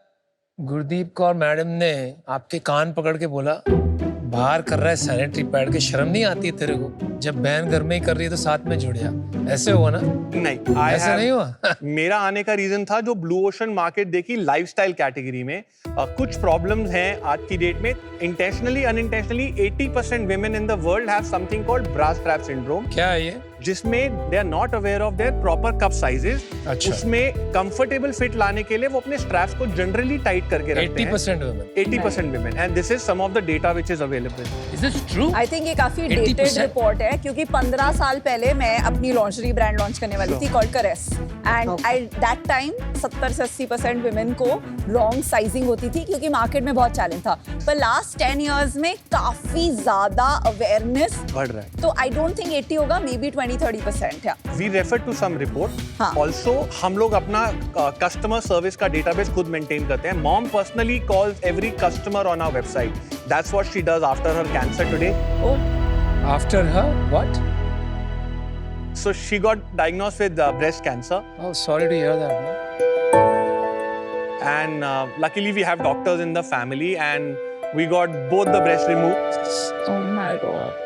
गुरदीप कौर मैडम ने आपके कान पकड़ के बोला बाहर कर रहा है सैनिटरी पैड के, शर्म नहीं आती है तेरे को? जब बहन घर में ही कर रही है तो साथ में जुड़ जा. ऐसे हुआ ना? नहीं, ऐसे नहीं हुआ. मेरा आने का रीजन था जो ब्लू ओशन मार्केट देखी लाइफस्टाइल कैटेगरी में. कुछ प्रॉब्लम्स हैं आज की डेट में. Intentionally unintentionally 80% women in the world have something called bra strap syndrome. क्या है ये? जिसमें they are not aware of their proper cup sizes. अच्छा. उसमें कंफर्टेबल फिट लाने के लिए वो अपने स्ट्रैप्स को जनरली टाइट करके रखते हैं. 80% women. 80% women and this is some of the data which is available. Is this true? I think ये काफी डेटेड 80%? रिपोर्ट है, क्योंकि 15 साल पहले मैं अपनी लॉन्जरी ब्रांड लॉन्च करने वाली थी called Caress, and at that time 70 से 80% women को रॉन्ग साइजिंग होती थी क्योंकि मार्केट में बहुत चैलेंज था. पर लास्ट 10 इयर्स में काफी ज्यादा अवेयरनेस बढ़ रहा है. तो आई डोंट थिंक 80 होगा, may be 20-30%. We refer to some report. हाँ. Also, हम लोग अपना कस्टमर सर्विस का डेटाबेस खुद मेंटेन करते हैं. Mom personally calls every customer on our website. That's what she does after her cancer today. After her what? So she got diagnosed with breast cancer, Oh, sorry to hear that. No? and luckily we have doctors in the family, and we got both the breast removed. Oh my god.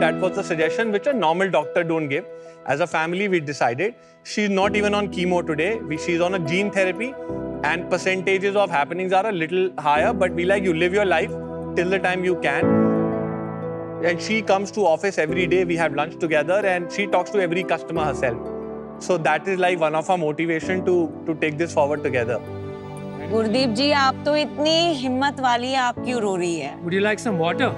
That was the suggestion which a normal doctor don't give. As a family, we decided she's not even on chemo today. She's on a gene therapy, and percentages of happenings are a little higher. But we like you live your life till the time you can. And she comes to office every day. We have lunch together, and she talks to every customer herself. So that is like one of our motivation to take this forward together. Gurdeep जी, आप तो इतनी हिम्मत वाली, आप क्यों रो रही है? Would you like some water?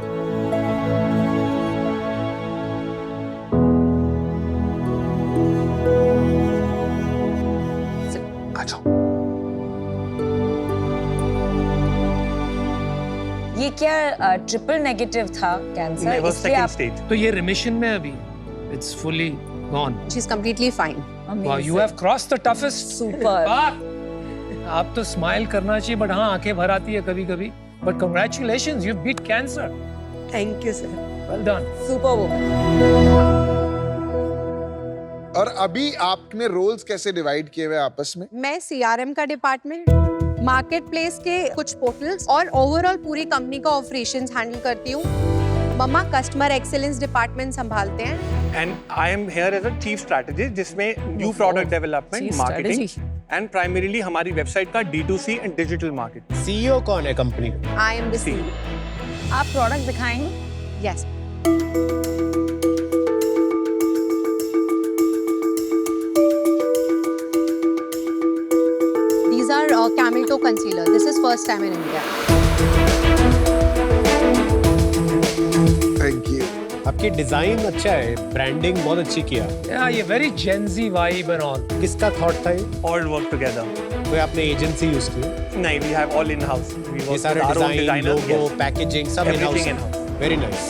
ये क्या ट्रिपल नेगेटिव था कैंसर? Never इसलिए second आप stage. तो ये remission में अभी? It's fully gone. She's completely fine. Wow, you have crossed the toughest Super. part. आप तो स्माइल करना चाहिए, बट हाँ आंखें भर आती है कभी-कभी. But congratulations, you beat cancer. Thank you, sir. Well done. Super woman. और अभी आपने रोल्स कैसे डिवाइड किए हुए आपस में? मैं CRM का डिपार्टमेंट, मार्केट प्लेस के कुछ पोर्टल्स और ओवरऑल पूरी कंपनी का ऑपरेशंस हैंडल करती हूँ. मम्मा कस्टमर एक्सीलेंस डिपार्टमेंट संभालते हैं. And I am here as a chief strategist, जिसमें new product development, Chief marketing, strategy. and primarily हमारी वेबसाइट का D2C and digital marketing. CEO कौन है कंपनी का? I am the CEO. आप प्रोडक्ट दिखाएंगे? Yes. These are camel toe concealer. This is first time in India. Thank you. आपकी design अच्छा है, ब्रांडिंग बहुत अच्छी किया. Yeah, ये very Gen Z vibe and all. किसका थॉट था ये? All work together. कोई आपने एजेंसी यूज की? नहीं, we have all in-house. We ये work with सारे our own design, designers. Logo, Yes. Packaging सब इन Everything house. in-house. Very nice.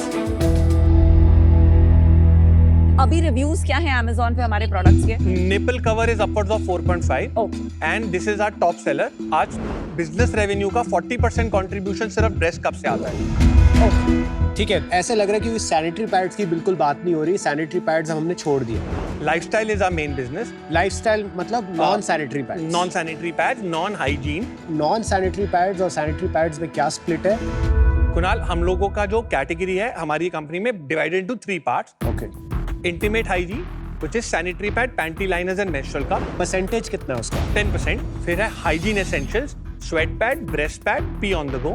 अभी रिव्यूज क्या हैं Amazon पे हमारे प्रोडक्ट्स के? Nipple cover is upwards of 4.5. Okay. And this is our top seller. आज business revenue का 40% contribution सिर्फ breast cup से आता है. ठीक है, ऐसे लग रहा है कि सैनिटरी पैड्स की बिल्कुल बात नहीं हो रही. सैनिटरी पैड्स हमने छोड़ दिए. Lifestyle is our main business. Lifestyle मतलब non sanitary pads. Non-sanitary pads, non-hygiene. Non sanitary pads और सैनिटरी पैड्स में क्या स्प्लिट है? कुणाल, हम लोगों का जो कैटेगरी है हमारी कंपनी में divided into 3 parts. Okay. Intimate hygiene, which is sanitary pad, panty liners and menstrual cup, percentage कितना है उसका? 10%. फिर है hygiene essentials, sweat pad, breast pad, pee on the go,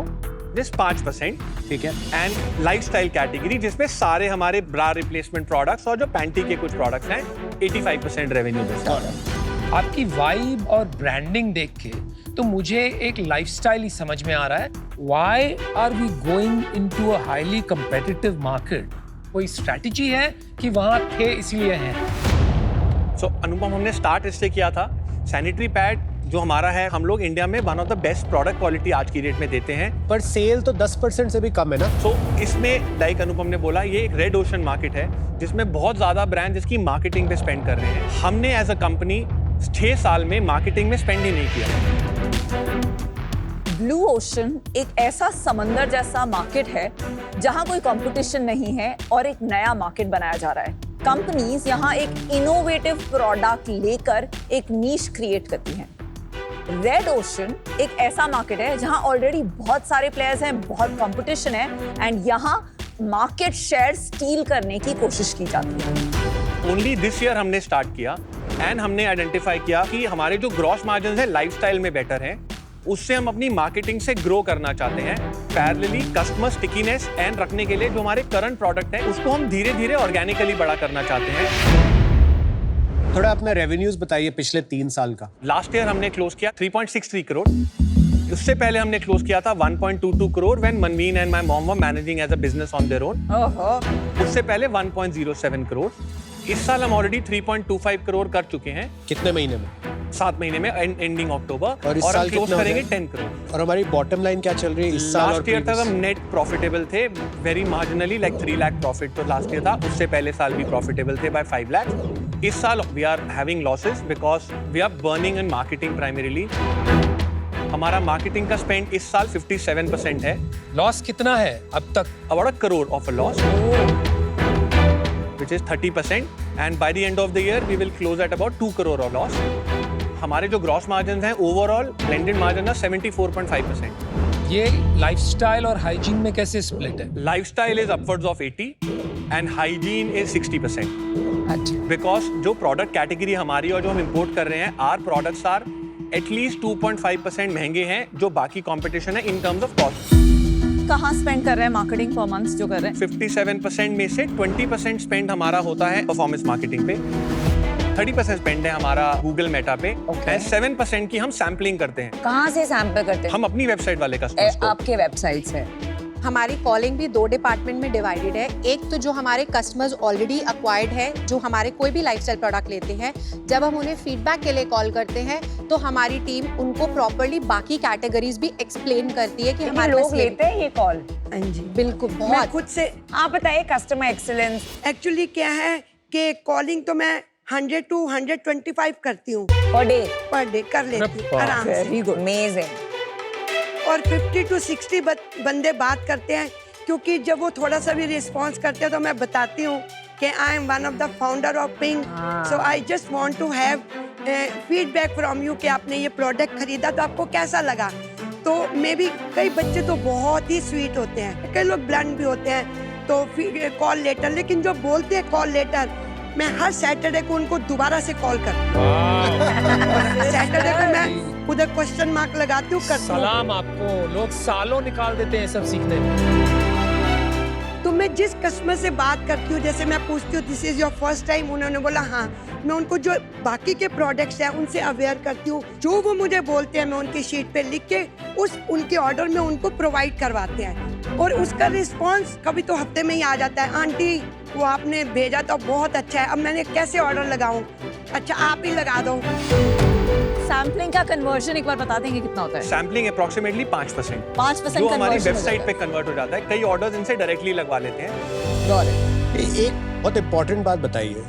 this 5%. ठीक है. एंड लाइफस्टाइल कैटेगरी जिसमें सारे हमारे ब्रा रिप्लेसमेंट प्रोडक्ट्स और जो पैंटी के कुछ प्रोडक्ट्स हैं 85% रेवेन्यू देता है. आपकी वाइब और ब्रांडिंग देख के तो मुझे एक लाइफस्टाइल ही समझ में आ रहा है. Why are we going into a highly competitive market? कोई स्ट्रैटेजी है कि वहां थे इसलिए हैं? सो अनुपम, हमने स्टार्ट इससे किया था. सैनिटरी पैड जो हमारा है, हम लोग इंडिया में one of the best product quality आज की डेट में देते हैं। पर सेल तो 10% से भी कम है ना। सो इसमें लाइक अनुपम ने बोला, ये एक रेड ओशन मार्केट है जिसमें बहुत ज्यादा ब्रांड इसकी मार्केटिंग पे स्पेंड कर रहे हैं। हमने एज अ कंपनी 6 साल में मार्केटिंग में स्पेंड ही नहीं किया। ब्लू ओशन एक ऐसा समंदर जैसा मार्केट है जहां कोई कंपटीशन नहीं है और एक नया मार्केट बनाया जा रहा है। कंपनीज यहां एक इनोवेटिव प्रोडक्ट लेकर एक नीश क्रिएट करती हैं। रेड ओशन एक ऐसा मार्केट है जहां ऑलरेडी बहुत सारे प्लेयर्स हैं, बहुत कंपटीशन है एंड यहां मार्केट शेयर स्टील करने की कोशिश की जाती है। ओनली दिस ईयर हमने स्टार्ट किया एंड हमने आइडेंटिफाई किया कि हमारे जो ग्रॉस मार्जिन है लाइफस्टाइल में बेटर है, उससे हम अपनी मार्केटिंग से ग्रो करना चाहते हैं। पैरेलली कस्टमर स्टिकीनेस एंड रखने के लिए जो हमारे करंट प्रोडक्ट है उसको हम धीरे धीरे ऑर्गेनिकली बड़ा करना चाहते हैं। थोड़ा अपना रेवेन्यूज बताइए पिछले 3 साल का। लास्ट ईयर हमने क्लोज किया 3.63 करोड़। उससे पहले हमने क्लोज किया था 1.22 crore when Manmeen and my mom were managing as a business on their own. उससे पहले 1.07 करोड़। इस साल हम ऑलरेडी 3.25 करोड़ कर चुके हैं। कितने महीने में? 7 महीने में, एंडिंग अक्टूबर। और इस हम साल क्लोज कितना हो करेंगे गया? 10 करोड़। और हमारी बॉटम लाइन क्या चल रही है इस साल? लास्ट ईयर तक हम नेट प्रॉफिटेबल थे, very marginally, like 3 lakh profit तो लास्ट ईयर था। उससे पहले साल भी प्रॉफिटेबल थे बाय 5 लाख। इस साल we are having losses because we are burning in marketing primarily. हमारा मार्केटिंग का स्पेंड इस साल 57% है। लॉस कितना है अब तक? About $1 crore of a loss, which is 30%, and by the end of the year we will close at about 2 crore of loss. हमारे जो ग्रॉस मार्जिन हैं ओवरऑल ब्लेंडेड मार्जिन है 74.5%। ये लाइफस्टाइल और हाइजीन में कैसे स्प्लिट है? Lifestyle is upwards of 80 and hygiene is 60%। Because जो प्रोडक्ट कैटेगरी हमारी और जो हम इंपोर्ट कर रहे हैं, आर प्रोडक्ट्स आर एटलीस्ट 2.5% महंगे हैं जो बाकी कंपटीशन है इन टर्म्स ऑफ कॉस्ट। कहाँ स्पेंड कर रहे हैं मार्केटिंग पर मंथ्स जो कर रहे हैं? 57% में से 20% स्पेंड हमारा होता है परफॉर्मेंस मार्केटिंग पे, 30% स्पेंड है हमारा गूगल मेटा पे, एंड 7% की हम सैम्पलिंग करते हैं। कहाँ से सैंपल करते हैं? हम अपनी वेबसाइट वाले कस्टमर्स को। आपके वेबसाइट से। हमारी कॉलिंग भी 2 डिपार्टमेंट में डिवाइडेड है। एक तो जो हमारे कस्टमर्स ऑलरेडी अक्वायर्ड है, जो हमारे कोई भी लाइफस्टाइल प्रोडक्ट लेते हैं, जब हम उन्हें फीडबैक के लिए कॉल करते हैं तो हमारी टीम उनको प्रॉपर्ली बाकी कैटेगरीज भी एक्सप्लेन करती है कि हमारे लोग लेते हैं ये कॉल। हाँ जी, बिल्कुल मैं बहुत। खुद से आप बताइए कस्टमर एक्सीलेंस। एक्चुअली क्या है कि कॉलिंग तो मैं 100 to 125 करती हूँ पर डे कर लेती हूँ आराम से। Very good, amazing. और 50 to 60 बंदे बात करते हैं, क्योंकि जब वो थोड़ा सा भी रिस्पॉन्स करते हैं तो मैं बताती हूँ कि I am one of the founder of Pink, so I just want to have feedback from you कि आपने ये प्रोडक्ट खरीदा तो आपको कैसा लगा। तो मे भी कई बच्चे तो बहुत ही स्वीट होते हैं, कई लोग ब्लंट भी होते हैं, तो कॉल लेटर, लेकिन जो बोलते हैं कॉल लेटर, मैं हर सैटरडे को उनको दोबारा से कॉल करती हूँ। सैटरडे को मैं उधर क्वेश्चन मार्क लगाती हूँ, करती हूँ। सलाम आपको, लोग सालों निकाल देते हैं सब सीखने में। तो मैं जिस कस्टमर से बात करती हूँ, जैसे मैं पूछती हूँ this is your first time, उन्होंने बोला हाँ, मैं उनको जो बाकी के प्रोडक्ट्स हैं उनसे अवेयर करती हूँ, जो वो मुझे बोलते हैं मैं उनकी शीट पे लिख के उनके ऑर्डर में उनको प्रोवाइड करवाते हैं, और उसका रिस्पांस कभी तो हफ्ते में ही आ जाता है, आंटी वो आपने भेजा तो बहुत अच्छा है, अब मैंने कैसे ऑर्डर लगाऊं, अच्छा आप ही लगा दो। सैम्पलिंग का कन्वर्जन एक बार बता देंगे कितना होता है? सैम्पलिंग अप्रोक्सीमेटली 5%, 5% जो हमारी conversion हो वेबसाइट जाता पे कन्वर्ट हो जाता है। कई ऑर्डर्स इनसे डायरेक्टली लगवा लेते हैं। एक बहुत इंपॉर्टेंट बात बताइए,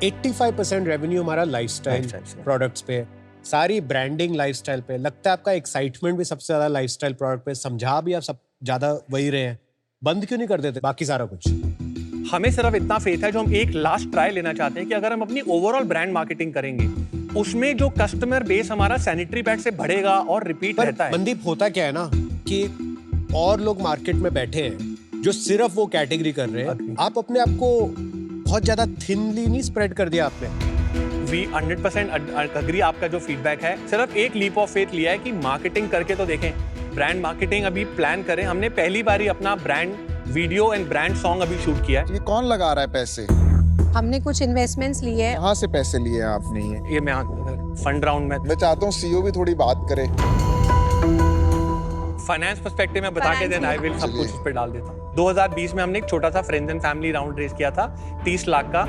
85% रेवेन्यू हमारा लाइफस्टाइल प्रोडक्ट्स पे, सारी ब्रांडिंग लाइफस्टाइल पे। लगता है आपका एक्साइटमेंट भी सबसे ज्यादा लाइफस्टाइल प्रोडक्ट पे, समझा भी आप सब ज्यादा वही रहे हैं, बंद क्यों नहीं कर देते बाकी सारा कुछ? हमें सिर्फ इतना फेथ है, जो हम एक लास्ट ट्राई लेना चाहते हैं कि अगर हम अपनी ओवरऑल ब्रांड मार्केटिंग करेंगे, उसमें जो कस्टमर बेस हमारा सैनिटरी पैड से बढ़ेगा और रिपीट रहता है। मनदीप, होता क्या है ना कि और लोग मार्केट में बैठे हैं जो सिर्फ वो कैटेगरी कर रहे हैं, आप अपने आप को बहुत ज्यादा थिनली नहीं स्प्रेड कर दिया आपने। वी 100% अग्री, आपका जो फीडबैक है, सिर्फ एक लीप ऑफ फेथ लिया है कि मार्केटिंग करके तो देखें। ब्रांड मार्केटिंग अभी प्लान करें, हमने पहली बार ही अपना brand video and brand song अभी शूट किया है। ये कौन लगा रहा है पैसे? हमने कुछ इन्वेस्टमेंट्स लिए हैं। कहाँ से पैसे लिए हैं आपने? ये मैं फंड राउंड में मैं चाहता हूँ सीईओ भी थोड़ी बात करे। फाइनेंस पर्सपेक्टिव में बता के देना, आई विल सब कुछ उस पे डाल देता हूँ। 2020 में हमने एक छोटा सा friends and family round raise किया था 30 लाख का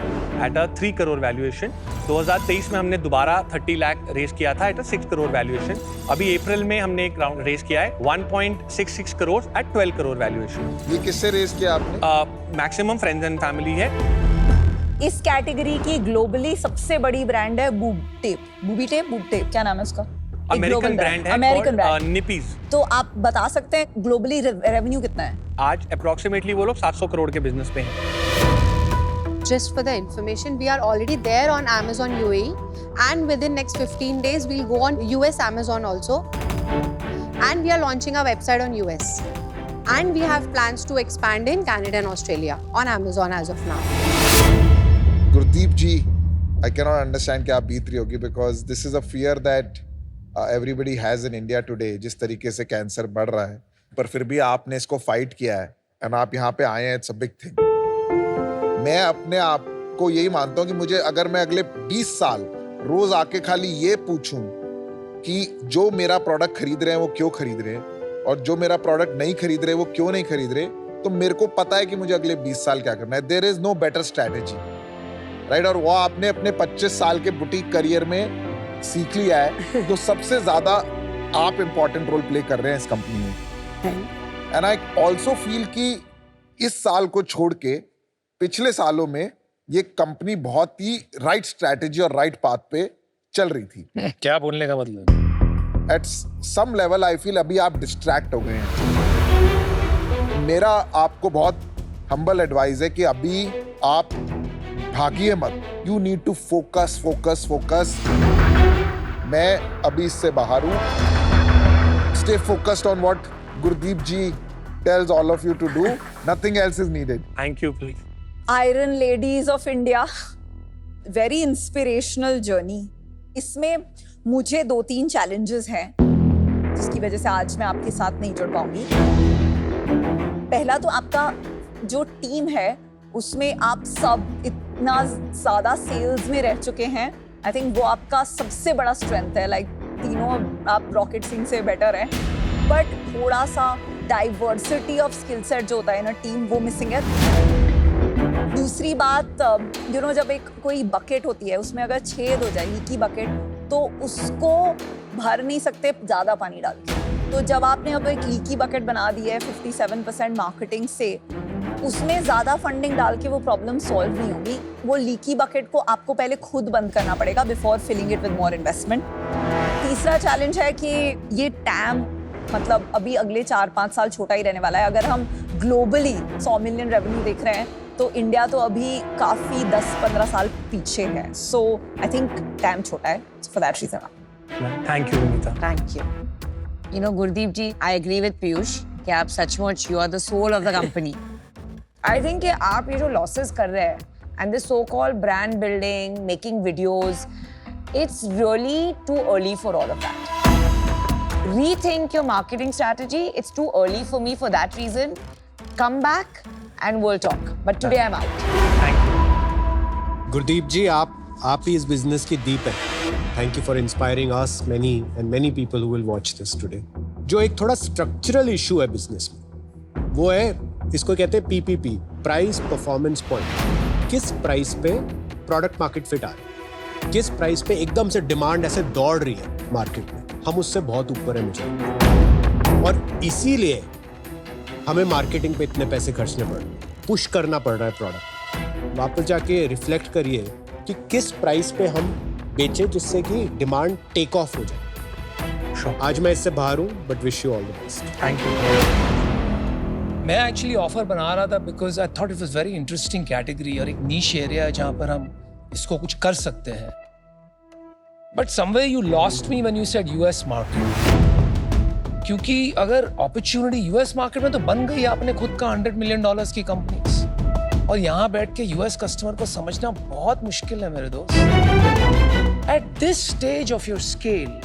एट अ 3 करोड़ वैल्यूएशन। 2023 में हमने दोबारा 30 लाख रेस किया था एट अ 6 करोड़ वैल्यूएशन। अभी अप्रैल में हमने एक राउंड रेस किया है 1.66 करोड़ एट 12 करोड़ वैल्यूएशन। ये किससे रेस किया आपने? मैक्सिमम फ्रेंड्स एंड फैमिली है। इस कैटेगरी की ग्लोबली सबसे बड़ी ब्रांड है बूबी टेप, क्या नाम है उसका? अमेरिकन ब्रांड है, अमेरिकन ब्रांड निपीज। तो आप बता सकते हैं ग्लोबली रेवेन्यू कितना है? आज अप्रोक्सीमेटली वो लोग 700 करोड़ के बिजनेस पे हैं। Just for the information, we are already there on Amazon UAE, and within next 15 days we'll go on US Amazon also, and we are launching our website on US, and we have plans to expand in Canada and Australia on Amazon as of now. Gurdeep ji, I cannot understand क्या बीत रही होगी because this is a fear that everybody has in India today. जिस तरीके से cancer बढ़ रहा है, पर फिर भी आपने इसको फाइट किया है and आप यहाँ पे आए हैं, it's a big thing. मैं अपने आप को यही मानता हूँ कि मुझे अगर मैं अगले 20 साल रोज आके खाली ये पूछूं कि जो मेरा प्रोडक्ट खरीद रहे हैं वो क्यों खरीद रहे हैं और जो मेरा प्रोडक्ट नहीं खरीद रहे वो क्यों नहीं खरीद रहे, तो मेरे को पता है कि मुझे अगले 20 साल क्या करना है। There is no better strategy, right? और वो आपने अपने 25 साल के बुटीक करियर में सीख लिया है, तो सबसे ज्यादा आप इंपॉर्टेंट रोल प्ले कर रहे हैं इस कंपनी में। एंड आई ऑल्सो फील कि इस साल को छोड़ के पिछले सालों में ये कंपनी बहुत ही राइट स्ट्रैटेजी और राइट पाथ पे चल रही थी। क्या बोलने का मतलब? At some level I feel अभी आप डिस्ट्रैक्ट हो गए हैं। मेरा आपको बहुत हम्बल एडवाइस है कि अभी आप भागिए मत। You need to focus focus focus. मैं अभी इससे बाहर हूँ। Stay focused on what Gurdeep ji tells all of you to do. Nothing else is needed. Thank you, please. Iron ladies of India, very inspirational journey. इसमें मुझे 2-3 चैलेंजेस हैं जिसकी वजह से आज मैं आपके साथ नहीं जुड़ पाऊंगी। पहला तो आपका जो टीम है उसमें आप सब इतना ज्यादा सेल्स में रह चुके हैं। आई थिंक वो आपका सबसे बड़ा स्ट्रेंथ है। लाइक तीनों आप रॉकेट सिंह से बेटर हैं, बट थोड़ा सा डाइवर्सिटी ऑफ स्किल सेट जो होता है ना टीम, वो मिसिंग है। दूसरी बात, जब एक कोई बकेट होती है उसमें अगर छेद हो जाए, लीकी बकेट, तो उसको भर नहीं सकते ज़्यादा पानी डाल के। तो जब आपने अब एक लीकी बकेट बना दी है 57% मार्केटिंग से, उसमें ज़्यादा फंडिंग डाल के वो प्रॉब्लम सॉल्व नहीं होगी। वो लीकी बकेट को आपको पहले खुद बंद करना पड़ेगा before filling it with more investment. तीसरा चैलेंज है कि ये टैम मतलब अभी अगले 4-5 साल छोटा ही रहने वाला है। अगर हम ग्लोबली 100 मिलियन रेवेन्यू देख रहे हैं तो इंडिया तो अभी काफ़ी 10-15 साल पीछे है। सो आई थिंक टाइम छोटा है, for that reason. Thank you Vineeta. Thank you. You know, Gurdeep ji, I agree with Piyush कि आप सचमुच you are the soul of the company. I think कि आप ये जो losses कर रहे हैं and this so-called brand building, making videos, it's really too early for all of that. Rethink your marketing strategy. It's too early for me for that reason. Come back and we'll talk. But today I'm out. Thank you. Gurdeep जी, आप ही इस business की दीप है। Thank you for inspiring us many people who will watch this today. जो एक थोड़ा structural issue है business में, वो है, इसको कहते हैं PPP, प्राइस परफॉर्मेंस पॉइंट। किस प्राइस पे प्रोडक्ट मार्केट फिट आ रहा है, किस प्राइस पे एकदम से डिमांड ऐसे दौड़ रही है मार्केट में, हम उससे बहुत ऊपर है मुझे। और इसीलिए हमें मार्केटिंग पे इतने पैसे खर्चने पड़ रहे हैं, पुश करना पड़ रहा है प्रोडक्ट। वापस जाके रिफ्लेक्ट करिए कि किस प्राइस पे हम बेचें जिससे कि डिमांड टेक ऑफ हो जाए। आज मैं इससे बाहर हूँ, but wish you all the best. Thank you. मैं एक्चुअली ऑफर बना रहा था because I thought it was very interesting category और एक नीश एरिया है जहाँ पर हम इसको कुछ कर सकते हैं। But somewhere you lost me when you said US market, क्योंकि अगर अपॉर्चुनिटी यूएस मार्केट में तो बन गई आपने खुद का $100 मिलियन की कंपनीज, और यहाँ बैठ के यूएस कस्टमर को समझना बहुत मुश्किल है मेरे दोस्त। At this stage of your scale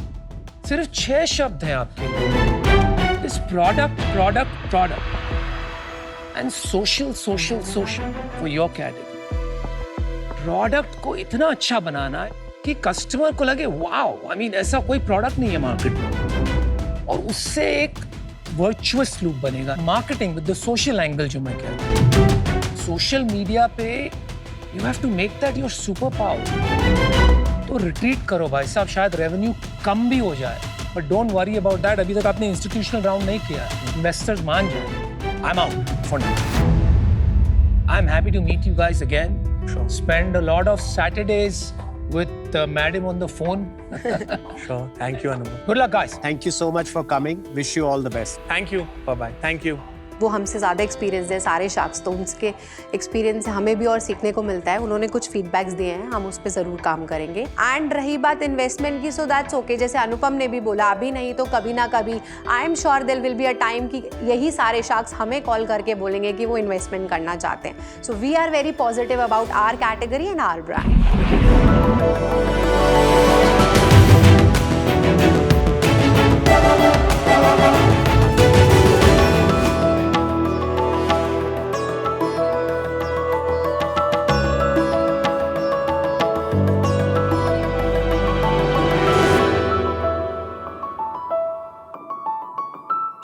सिर्फ 6 शब्द हैं आपके लिए। This product product product and social social social for your category. Product को इतना अच्छा बनाना है कि कस्टमर को लगे वाओ, आई मीन ऐसा कोई प्रोडक्ट नहीं है मार्केट में, और उससे एक वर्चुअस लूप बनेगा। Marketing with the social angle जो मैं कह रहा हूँ, सोशल मीडिया पे you have to make that your superpower. तो रिट्रीट करो भाई साहब, शायद रेवेन्यू कम भी हो जाए, but don't worry about that. अभी तक आपने इंस्टीट्यूशनल राउंड नहीं किया, इन्वेस्टर्स मान जाए। I am out for now. I am happy to meet you guys again, spend a lot of Saturdays with Madam on the phone. Sure. Thank you, Anubhav. Good luck, guys. Thank you so much for coming. Wish you all the best. Thank you. Bye-bye. Thank you. वो हमसे ज़्यादा experience है सारे sharks, तो उनके experience से हमें भी और सीखने को मिलता है। उन्होंने कुछ फीडबैक्स दिए हैं, हम उस पर ज़रूर काम करेंगे। एंड रही बात इन्वेस्टमेंट की, सो दैट्स ओके। जैसे अनुपम ने भी बोला, अभी नहीं तो कभी ना कभी I am sure there will be a time कि यही सारे शार्क्स हमें कॉल करके बोलेंगे कि वो इन्वेस्टमेंट करना चाहते हैं। So we are very positive about our category and our brand.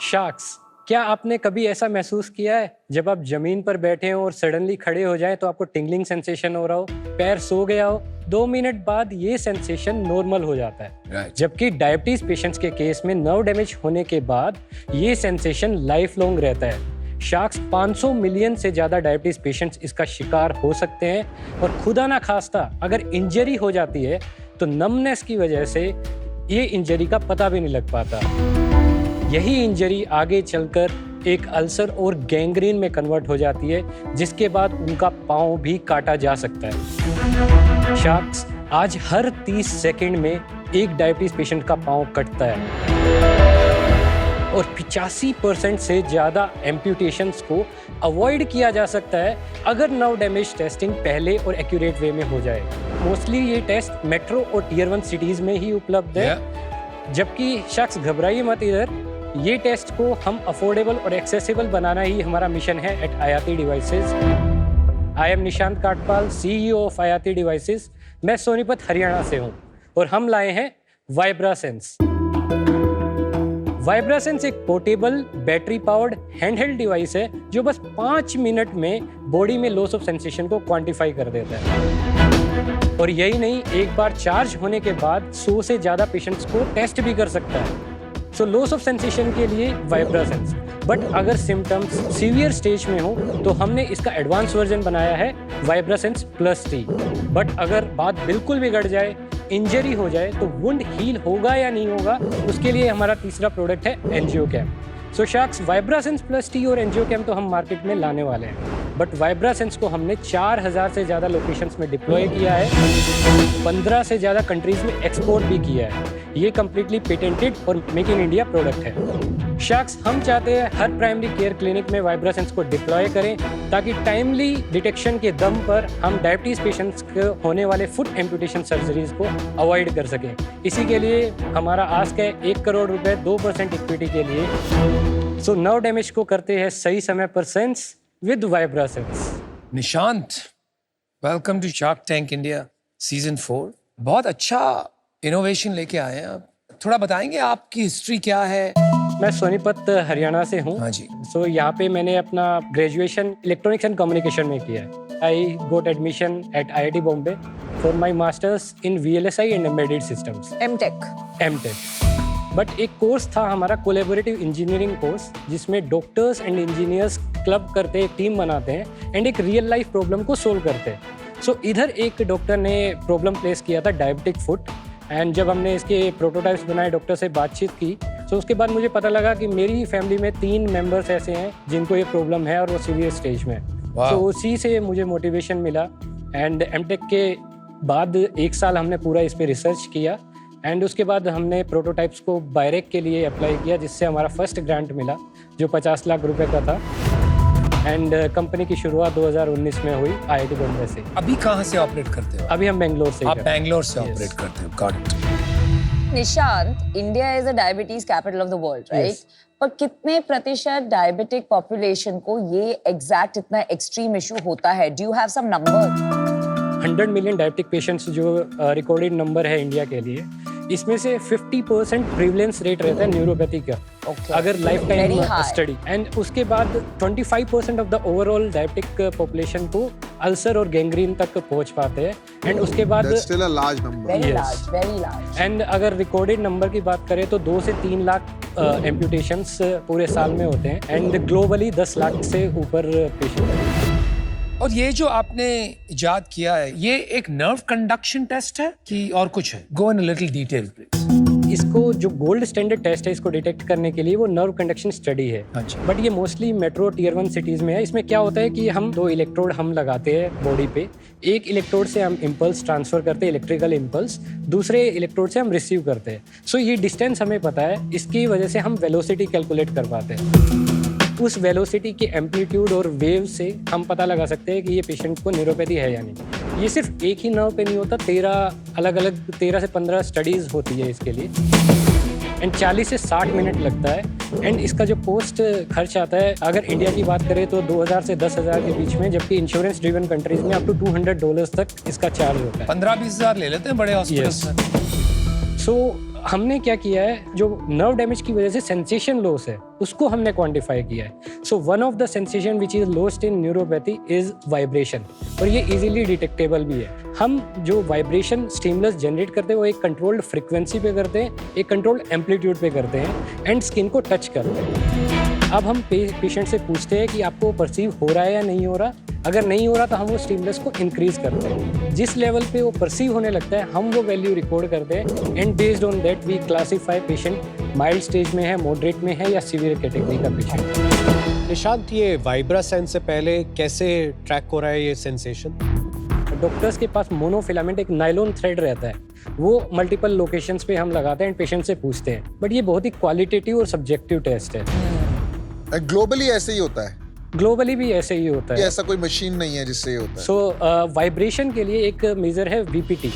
Sharks, क्या आपने कभी ऐसा महसूस किया है जब आप जमीन पर बैठे हो और सडनली खड़े हो जाएं तो आपको टिंगलिंग सेंसेशन हो रहा हो, पैर सो गया हो, 2 मिनट बाद ये सेंसेशन नॉर्मल हो जाता है। जबकि डायबिटीज पेशेंट्स के केस में नर्व डैमेज होने के बाद ये सेंसेशन लाइफ लॉन्ग रहता है। शार्क्स 500 मिलियन से ज्यादा डायबिटीज पेशेंट्स इसका शिकार हो सकते हैं और खुदा ना खास्ता अगर इंजरी हो जाती है तो नमनेस की वजह से ये इंजरी का पता भी नहीं लग पाता। यही इंजरी आगे चलकर एक अल्सर और गैंग्रीन में कन्वर्ट हो जाती है, जिसके बाद उनका पाँव भी काटा जा सकता है। शार्क्स, आज हर 30 सेकंड में एक डायबिटीज पेशेंट का पाँव कटता है और 85% से ज़्यादा एम्प्यूटेशंस को अवॉइड किया जा सकता है अगर नर्व डैमेज टेस्टिंग पहले और एक्यूरेट वे में हो जाए। मोस्टली ये टेस्ट मेट्रो और टियर 1 सिटीज़ में ही उपलब्ध है। जबकि शख्स घबराइए मत, इधर ये टेस्ट को हम अफोर्डेबल और एक्सेसिबल बनाना ही हमारा मिशन है at Ayati devices. I am Nishant Katpal, CEO of Ayati devices. मैं सोनीपत हरियाणा से हूँ और हम लाए हैं वाइब्रासेंस। वाइब्रासेंस एक portable battery powered handheld device है जो बस 5 मिनट में बॉडी में लॉस ऑफ सेंसेशन को क्वांटिफाई कर देता है। और यही नहीं, एक बार चार्ज होने के बाद 100 से ज़्यादा पेशेंट्स को टेस्ट भी कर सकता है। सो लॉस ऑफ सेंसेशन के लिए वाइब्रासेंस, बट अगर सिम्टम्स सीवियर स्टेज में हो तो हमने इसका एडवांस वर्जन बनाया है वाइब्रासेंस प्लस टी। बट अगर बात बिल्कुल बिगड़ जाए, इंजरी हो जाए, तो वुंड हील होगा या नहीं होगा, उसके लिए हमारा तीसरा प्रोडक्ट है एंजियोकैम। सो शार्क्स, वाइब्रासेंस प्लस टी और एंजियोकैम तो हम मार्केट में लाने वाले हैं, बट वाइब्रासेंस को हमने 4000 से ज़्यादा लोकेशंस में डिप्लॉय किया है, 15 से ज़्यादा कंट्रीज में एक्सपोर्ट भी किया है। ये कम्प्लीटली पेटेंटेड और मेक इन इंडिया प्रोडक्ट है। शार्क्स, हम चाहते हैं हर प्राइमरी केयर क्लिनिक में वाइब्रासेंस को डिप्लॉय करें ताकि टाइमली डिटेक्शन के दम पर हम डायबिटीज पेशेंट्स को होने वाले फुट एम्पुटेशन सर्जरीज को अवॉइड कर सकें। इसी के लिए हमारा आस्क है 1 करोड़ रुपए 2% इक्विटी के लिए। सो नर्व डैमेज को करते हैं सही समय पर sense with Vibrasense. Nishant, welcome to Shark Tank India season 4। बहुत अच्छा इनोवेशन लेके आए हैं आप। थोड़ा बताएंगे आपकी हिस्ट्री क्या है? मैं सोनीपत हरियाणा से हूँ। हाँ जी। सो यहाँ पे मैंने अपना ग्रेजुएशन इलेक्ट्रॉनिक्स एंड कम्युनिकेशन में किया है। I got admission at IIT Bombay for my masters in VLSI and embedded systems, MTech. But एक कोर्स था हमारा कोलैबोरेटिव इंजीनियरिंग कोर्स, जिसमें डॉक्टर्स एंड इंजीनियर्स क्लब करते हैं, एक टीम बनाते हैं एंड एक रियल लाइफ प्रॉब्लम को सोल्व करते हैं। सो इधर एक डॉक्टर ने प्रॉब्लम प्लेस किया था डायबिटिक फुट, एंड जब हमने इसके प्रोटोटाइप्स बनाए, डॉक्टर से बातचीत की, तो उसके बाद मुझे पता लगा कि मेरी फैमिली में 3 मेंबर्स ऐसे हैं जिनको ये प्रॉब्लम है और वो सीवियर स्टेज में है। तो उसी से मुझे मोटिवेशन मिला एंड एमटेक के बाद 1 साल हमने पूरा इस पर रिसर्च किया एंड उसके बाद हमने प्रोटोटाइप्स को बायरेक के लिए अप्लाई किया, जिससे हमारा फर्स्ट ग्रांट मिला जो 50 लाख रुपए का था। एंड कंपनी की शुरुआत 2019 में हुई IIT बॉम्बे से। अभी कहाँ से ऑपरेट करते हो? अभी हम बेंगलोर से। आप बेंगलोर से ऑपरेट करते हो? Got it. Nishant, India is the diabetes capital of the world, right? पर कितने प्रतिशत डायबिटिक पॉपुलेशन को ये एग्जैक्ट इतना एक्सट्रीम इशू होता है? Do you have some number? 100 million diabetic patients जो रिकॉर्डेड नंबर है इंडिया के लिए। इसमें से 50% प्रिवलेंस रेट रहता है न्यूरोपैथी का अगर life time Very high. Study, and उसके बाद 25% of the overall diabetic population को अल्सर और गैंग्रीन तक पहुंच पाते हैं, एंड उसके बाद That's still a large number. Very Yes. large, very large. And अगर रिकॉर्डेड नंबर की बात करें तो 2 से 3 लाख एम्पुटेशंस पूरे साल में होते हैं, एंड ग्लोबली 10 लाख से ऊपर पेशेंट हैं। और ये जो आपने इजाद किया है, ये एक नर्व कंडक्शन टेस्ट है कि और कुछ है? गो इन लिटिल डिटेल प्लीज। इसको जो गोल्ड स्टैंडर्ड टेस्ट है इसको डिटेक्ट करने के लिए वो नर्व कंडक्शन स्टडी है, अच्छा। बट ये मोस्टली मेट्रो टियर 1 सिटीज में है। इसमें क्या होता है कि हम 2 इलेक्ट्रोड हम लगाते हैं बॉडी पे, एक इलेक्ट्रोड से हम इम्पल्स ट्रांसफर करते हैं, इलेक्ट्रिकल इम्पल्स, दूसरे इलेक्ट्रोड से हम रिसीव करते हैं। सो ये डिस्टेंस हमें पता है, इसकी वजह से हम वेलोसिटी कैलकुलेट कर पाते हैं। उस वेलोसिटी के एम्पलीट्यूड और वेव से हम पता लगा सकते हैं कि ये पेशेंट को न्यूरोपैथी है या नहीं। ये सिर्फ एक ही नर्व पे नहीं होता, 13 से 15 स्टडीज होती है इसके लिए, एंड 40 से 60 मिनट लगता है। एंड इसका जो पोस्ट खर्च आता है, अगर इंडिया की बात करें तो 2000 से 10,000 के बीच में, जबकि इंश्योरेंस ड्रिवन कंट्रीज में अप टू $200 तक इसका चार्ज होता है। 15-20 हजार ले लेते हैं बड़े हॉस्पिटल्स में। सो हमने क्या किया है, जो नर्व डैमेज की वजह से सेंसेशन लॉस है उसको हमने क्वांटिफाई किया है। So one of the sensation which is lost in neuropathy is vibration, और ये इजीली डिटेक्टेबल भी है। हम जो वाइब्रेशन स्टिमुलस जनरेट करते हैं वो एक कंट्रोल्ड फ्रीक्वेंसी पे करते हैं, एक कंट्रोल्ड एम्पलीट्यूड पे करते हैं, एंड स्किन को टच करते हैं। अब हम पेशेंट से पूछते हैं कि आपको परसीव हो रहा है या नहीं हो रहा। अगर नहीं हो रहा तो हम वो स्टिमुलस को इंक्रीज करते हैं। जिस लेवल पे वो परसीव होने लगता है हम वो वैल्यू रिकॉर्ड करते हैं, and based on that we classify patient mild stage में है, मॉडरेट में है या सीवियर कैटेगरी का पेशेंट। निशांत, ये वाइब्रा सेंस से पहले कैसे ट्रैक हो रहा है ये सेंसेशन? डॉक्टर्स के पास मोनोफिलामेंट एक नायलॉन थ्रेड रहता है, वो मल्टीपल लोकेशंस पे हम लगाते हैं एंड पेशेंट से पूछते हैं, बट ये बहुत ही क्वालिटेटिव और सब्जेक्टिव टेस्ट है। ग्लोबली ऐसे ही होता है, ग्लोबली भी ऐसे ही होता ये है। ऐसा कोई मशीन नहीं है जिससे ये होता है। सो वाइब्रेशन के लिए एक मेजर है VPT,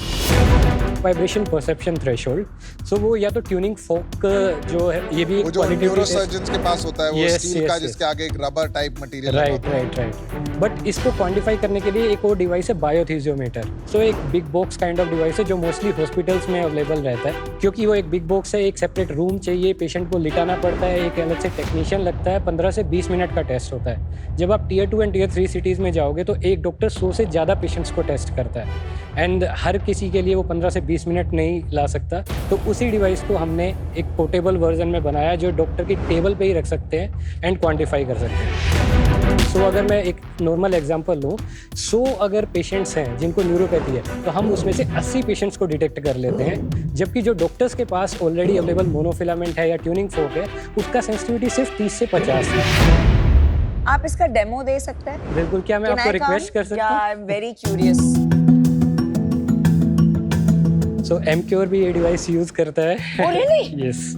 वाइब्रेशन परसेप्शन थ्रेशोल्ड। सो वो या तो ट्यूनिंग फोक जो है, ये भी वो जो न्यूरोसर्जन्स के पास होता है, वो Yes, स्टील का yes, जिसके आगे एक rubber type material right. But इसको क्वांटिफाई करने के लिए एक और डिवाइस है, बायोथीजियोमीटर। सो एक big box kind of device है जो मोस्टली हॉस्पिटल्स में अवेलेबल रहता है, क्योंकि वो एक बिग बॉक्स है, एक सेपरेट रूम चाहिए, पेशेंट को लिटाना पड़ता है, एक अलग से टेक्नीशियन लगता है, 15 से 20 मिनट का टेस्ट होता है। जब आप Tier 2 एंड Tier 3 सिटीज़ में जाओगे तो एक डॉक्टर 100 से ज़्यादा पेशेंट्स को टेस्ट करता है, एंड हर किसी के लिए वो 15 से 20 मिनट नहीं ला सकता। तो उसी डिवाइस को हमने एक पोर्टेबल वर्जन में बनाया जो डॉक्टर की टेबल पे ही रख सकते हैं एंड क्वांटिफाई कर सकते हैं। सो अगर मैं एक नॉर्मल एग्जांपल लूँ, 100 अगर पेशेंट्स हैं जिनको न्यूरोपैथी है तो हम उसमें से 80 पेशेंट्स को डिटेक्ट कर लेते हैं, जबकि जो डॉक्टर्स के पास ऑलरेडी अवेलेबल मोनोफिलामेंट है या ट्यूनिंग फोक है उसका सेंसिटिविटी सिर्फ 30 से 50 है। आप इसका डेमो दे सकते हैं? बिल्कुल, क्या मैं आपको रिक्वेस्ट कर सकता हूँ? I am very curious. So Emcure भी ये डिवाइस यूज करता है। Oh, really? यस,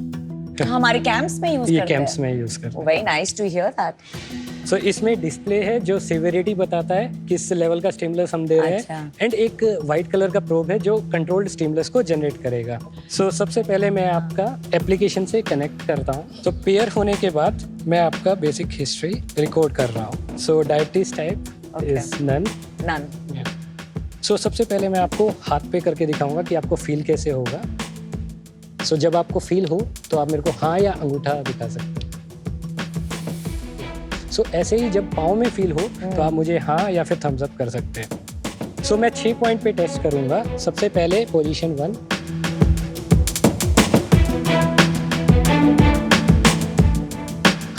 हमारे कैंप्स में यूज ये करते हैं? कैंप्स में यूज करते हैं। Very nice to hear that. So इसमें डिस्प्ले है जो सिवियरिटी बताता है किस लेवल का स्टिमुलस हम दे रहे अच्छा। हैं, एंड एक वाइट कलर का प्रोब है जो कंट्रोल्ड स्टिमुलस को जनरेट करेगा। सो सबसे पहले मैं आपका एप्लीकेशन से कनेक्ट करता हूँ। तो पेयर होने के बाद मैं आपका बेसिक हिस्ट्री रिकॉर्ड कर रहा हूँ। सो डायबिटीज टाइप इज नन। सो सबसे पहले मैं आपको हाथ पे करके दिखाऊंगा कि आपको फील कैसे होगा। सो जब आपको फील हो तो आप मेरे को हाँ या अंगूठा दिखा सकते हैं। सो ऐसे ही जब पाँव में फील हो तो आप मुझे हाँ या फिर थम्स अप कर सकते हैं। सो मैं 6 पॉइंट पे टेस्ट करूंगा। सबसे पहले पोजीशन 1,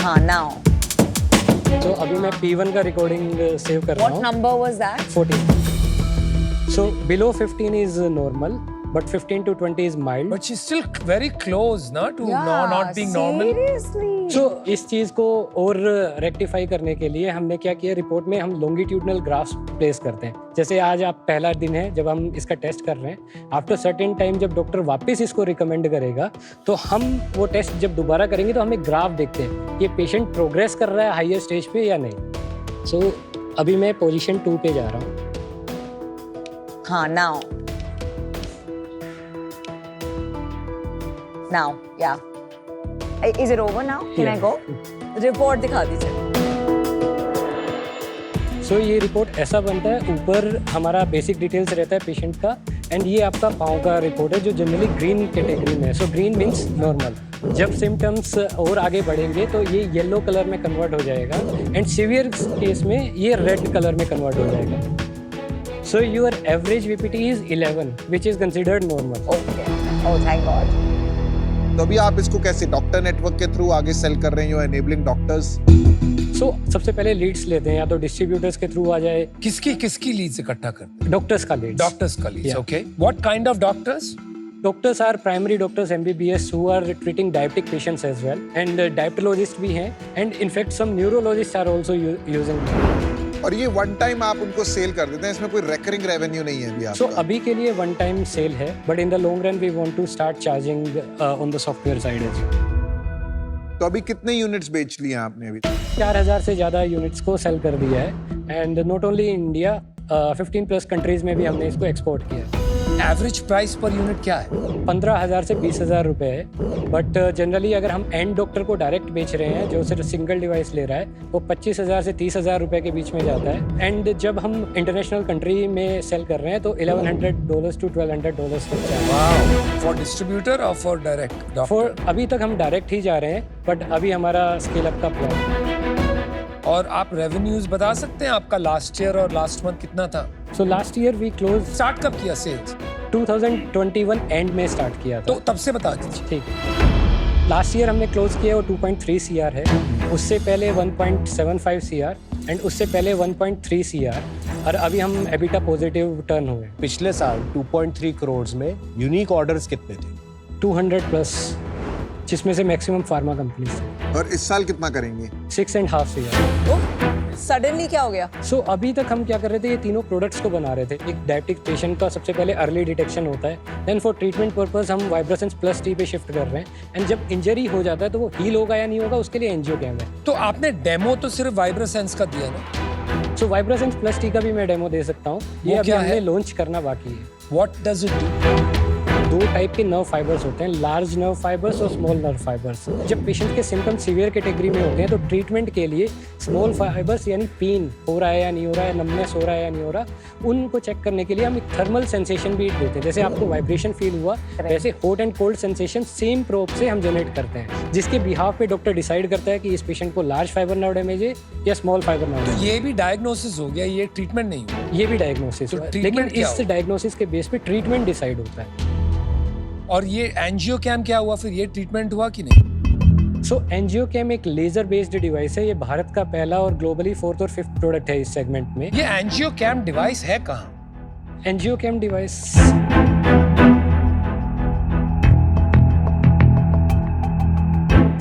हाँ, नाउ। तो अभी मैं P1 का रिकॉर्डिंग सेव कर रहा What हूँ। number was that? 14। So below 15 is normal, but 15 to 20 is mild. But she's still very close, na, to not being normal. Seriously? सो इस चीज़ को और रेक्टिफाई करने के लिए हमने क्या किया, रिपोर्ट में हम लॉन्गिट्यूडनल ग्राफ्स प्लेस करते हैं। जैसे आज आप पहला दिन है जब हम इसका टेस्ट कर रहे हैं, आफ्टर सर्टेन टाइम जब डॉक्टर वापस इसको रिकमेंड करेगा तो हम वो टेस्ट जब दोबारा करेंगे तो हम एक ग्राफ देखते हैं ये पेशेंट प्रोग्रेस कर रहा है हायर स्टेज पे या नहीं। सो अभी मैं पोजीशन 2 पे जा रहा हूँ। हाँ, now. Now, yeah. Is it over now? Can I Yeah. go? Report दिखा दीजिए। सो ये रिपोर्ट ऐसा बनता है, ऊपर हमारा बेसिक डिटेल्स रहता है पेशेंट का, एंड ये आपका पाँव का रिपोर्ट है जो जनरली ग्रीन कैटेगरी में है. So green means normal. जब सिम्टम्स और आगे बढ़ेंगे तो ये येलो कलर में कन्वर्ट हो जाएगा एंड सीवियर केस में ये रेड कलर में कन्वर्ट हो जाएगा. So your average VPT is 11 which is considered normal. Okay. Oh, thank God. तो अभी आप इसको कैसे डॉक्टर नेटवर्क के थ्रू आगे सेल कर रहे हैं, एनेबलिंग डॉक्टर्स? सो सबसे पहले लीड्स लेते हैं, या तो डिस्ट्रीब्यूटर्स के थ्रू आ जाए. किसकी लीड्स इकट्ठा करते हैं? डॉक्टर्स का लीड्स. डॉक्टर्स का leads. Yeah. Okay. What kind of doctors? Doctors are primary doctors, MBBS, who are treating diabetic patients as well, and diabetologists भी हैं, and in fact some neurologists are also using them. और ये one time आप उनको cell कर देते हैं, इसमें कोई रिकरिंग रेवेन्यू नहीं है अभी आपका? So अभी के लिए one time sale है, but in the long run we want to start charging on the software side as well. तो अभी कितने यूनिट्स बेच लिए आपने अभी? 4000 से ज़्यादा यूनिट्स को सेल कर दिया है, and not only India, 15+ countries में भी हमने इसको एक्सपोर्ट किया है. एवरेज प्राइस पर यूनिट क्या है? 15,000 से 20,000 रुपए है. बट जनरली अगर हम एंड डॉक्टर को डायरेक्ट बेच रहे हैं जो सिर्फ सिंगल डिवाइस ले रहा है, वो 25,000 से 30,000 रुपए के बीच में जाता है. एंड जब हम इंटरनेशनल कंट्री में सेल कर रहे हैं तो $1,100 to $1,200 तक जाता है. फॉर डिस्ट्रीब्यूटर और फॉर डायरेक्ट? फॉर अभी तक हम डायरेक्ट ही जा रहे हैं, बट अभी हमारा स्केल अप का प्लान. और आप रेवेन्यूज बता सकते हैं आपका लास्ट ईयर और लास्ट मंथ कितना था? So last year we close. Start कब किया सेल्स? 2021 एंड में स्टार्ट किया था. तो तब से बता दीजिए. ठीक है. लास्ट ईयर हमने क्लोज किया वो 2.3 CR है, उससे पहले 1.75 CR एंड उससे पहले 1.3 CR, और अभी हम एबिटा पॉजिटिव टर्न हुए. पिछले साल 2.3 करोड़ में यूनिक ऑर्डर्स कितने थे? 200+, जिसमें से मैक्सिमम फार्मा कंपनीज थे. और इस साल कितना करेंगे? 6.5 CR. सडनली क्या हो गया? सो अभी तक हम क्या कर रहे थे, ये तीनों प्रोडक्ट्स को बना रहे थे. एक डायबिटिक पेशेंट का सबसे पहले अर्ली डिटेक्शन होता है, देन फॉर ट्रीटमेंट पर्पस हम वाइब्रेसेंस प्लस टी पे शिफ्ट कर रहे हैं, एंड जब इंजरी हो जाता है तो वो हील होगा या नहीं होगा उसके लिए एंजियोग्राम है. तो आपने डेमो तो सिर्फ वाइब्रोसेंस का दिया ना? सो वाइब्रेसेंस प्लस टी का भी मैं डेमो दे सकता हूँ. ये अभी हमने लॉन्च करना बाकी है. What does it do? 2 type के नर्व फाइबर्स होते हैं, लार्ज नर्व फाइबर्स और स्मॉल नर्व फाइबर्स. जब पेशेंट के सिम्टम सीवियर कैटेगरी में होते हैं तो ट्रीटमेंट के लिए स्मॉल फाइबर्स यानी पेन हो रहा है या नहीं हो रहा है, नमनेस हो रहा है या नहीं हो रहा, उनको चेक करने के लिए हम एक थर्मल सेंसेशन भी देते हैं. जैसे आपको वाइब्रेशन फील हुआ वैसे hot and cold sensation same probe से हम जनरेट करते हैं, जिसके बिहाफ पे डॉक्टर डिसाइड करता है कि इस पेशेंट को लार्ज फाइबर नर्व डैमेज है या स्मॉल फाइबर नर्व. तो ये भी डायग्नोसिस हो गया, ये ट्रीटमेंट नहीं हुआ? ये भी डायग्नोसिस तो है, treatment लेकिन क्या इस डायग्नोसिस के बेस पे ट्रीटमेंट डिसाइड होता है. और ये एंजियोग्राम क्या हुआ फिर, ये ट्रीटमेंट हुआ कि नहीं? सो एंजियोग्राम एक लेजर बेस्ड डिवाइस है. ये भारत का पहला और ग्लोबली 4th और 5th प्रोडक्ट है इस सेगमेंट में. ये एंजियोग्राम डिवाइस है कहाँ? एंजियोग्राम डिवाइस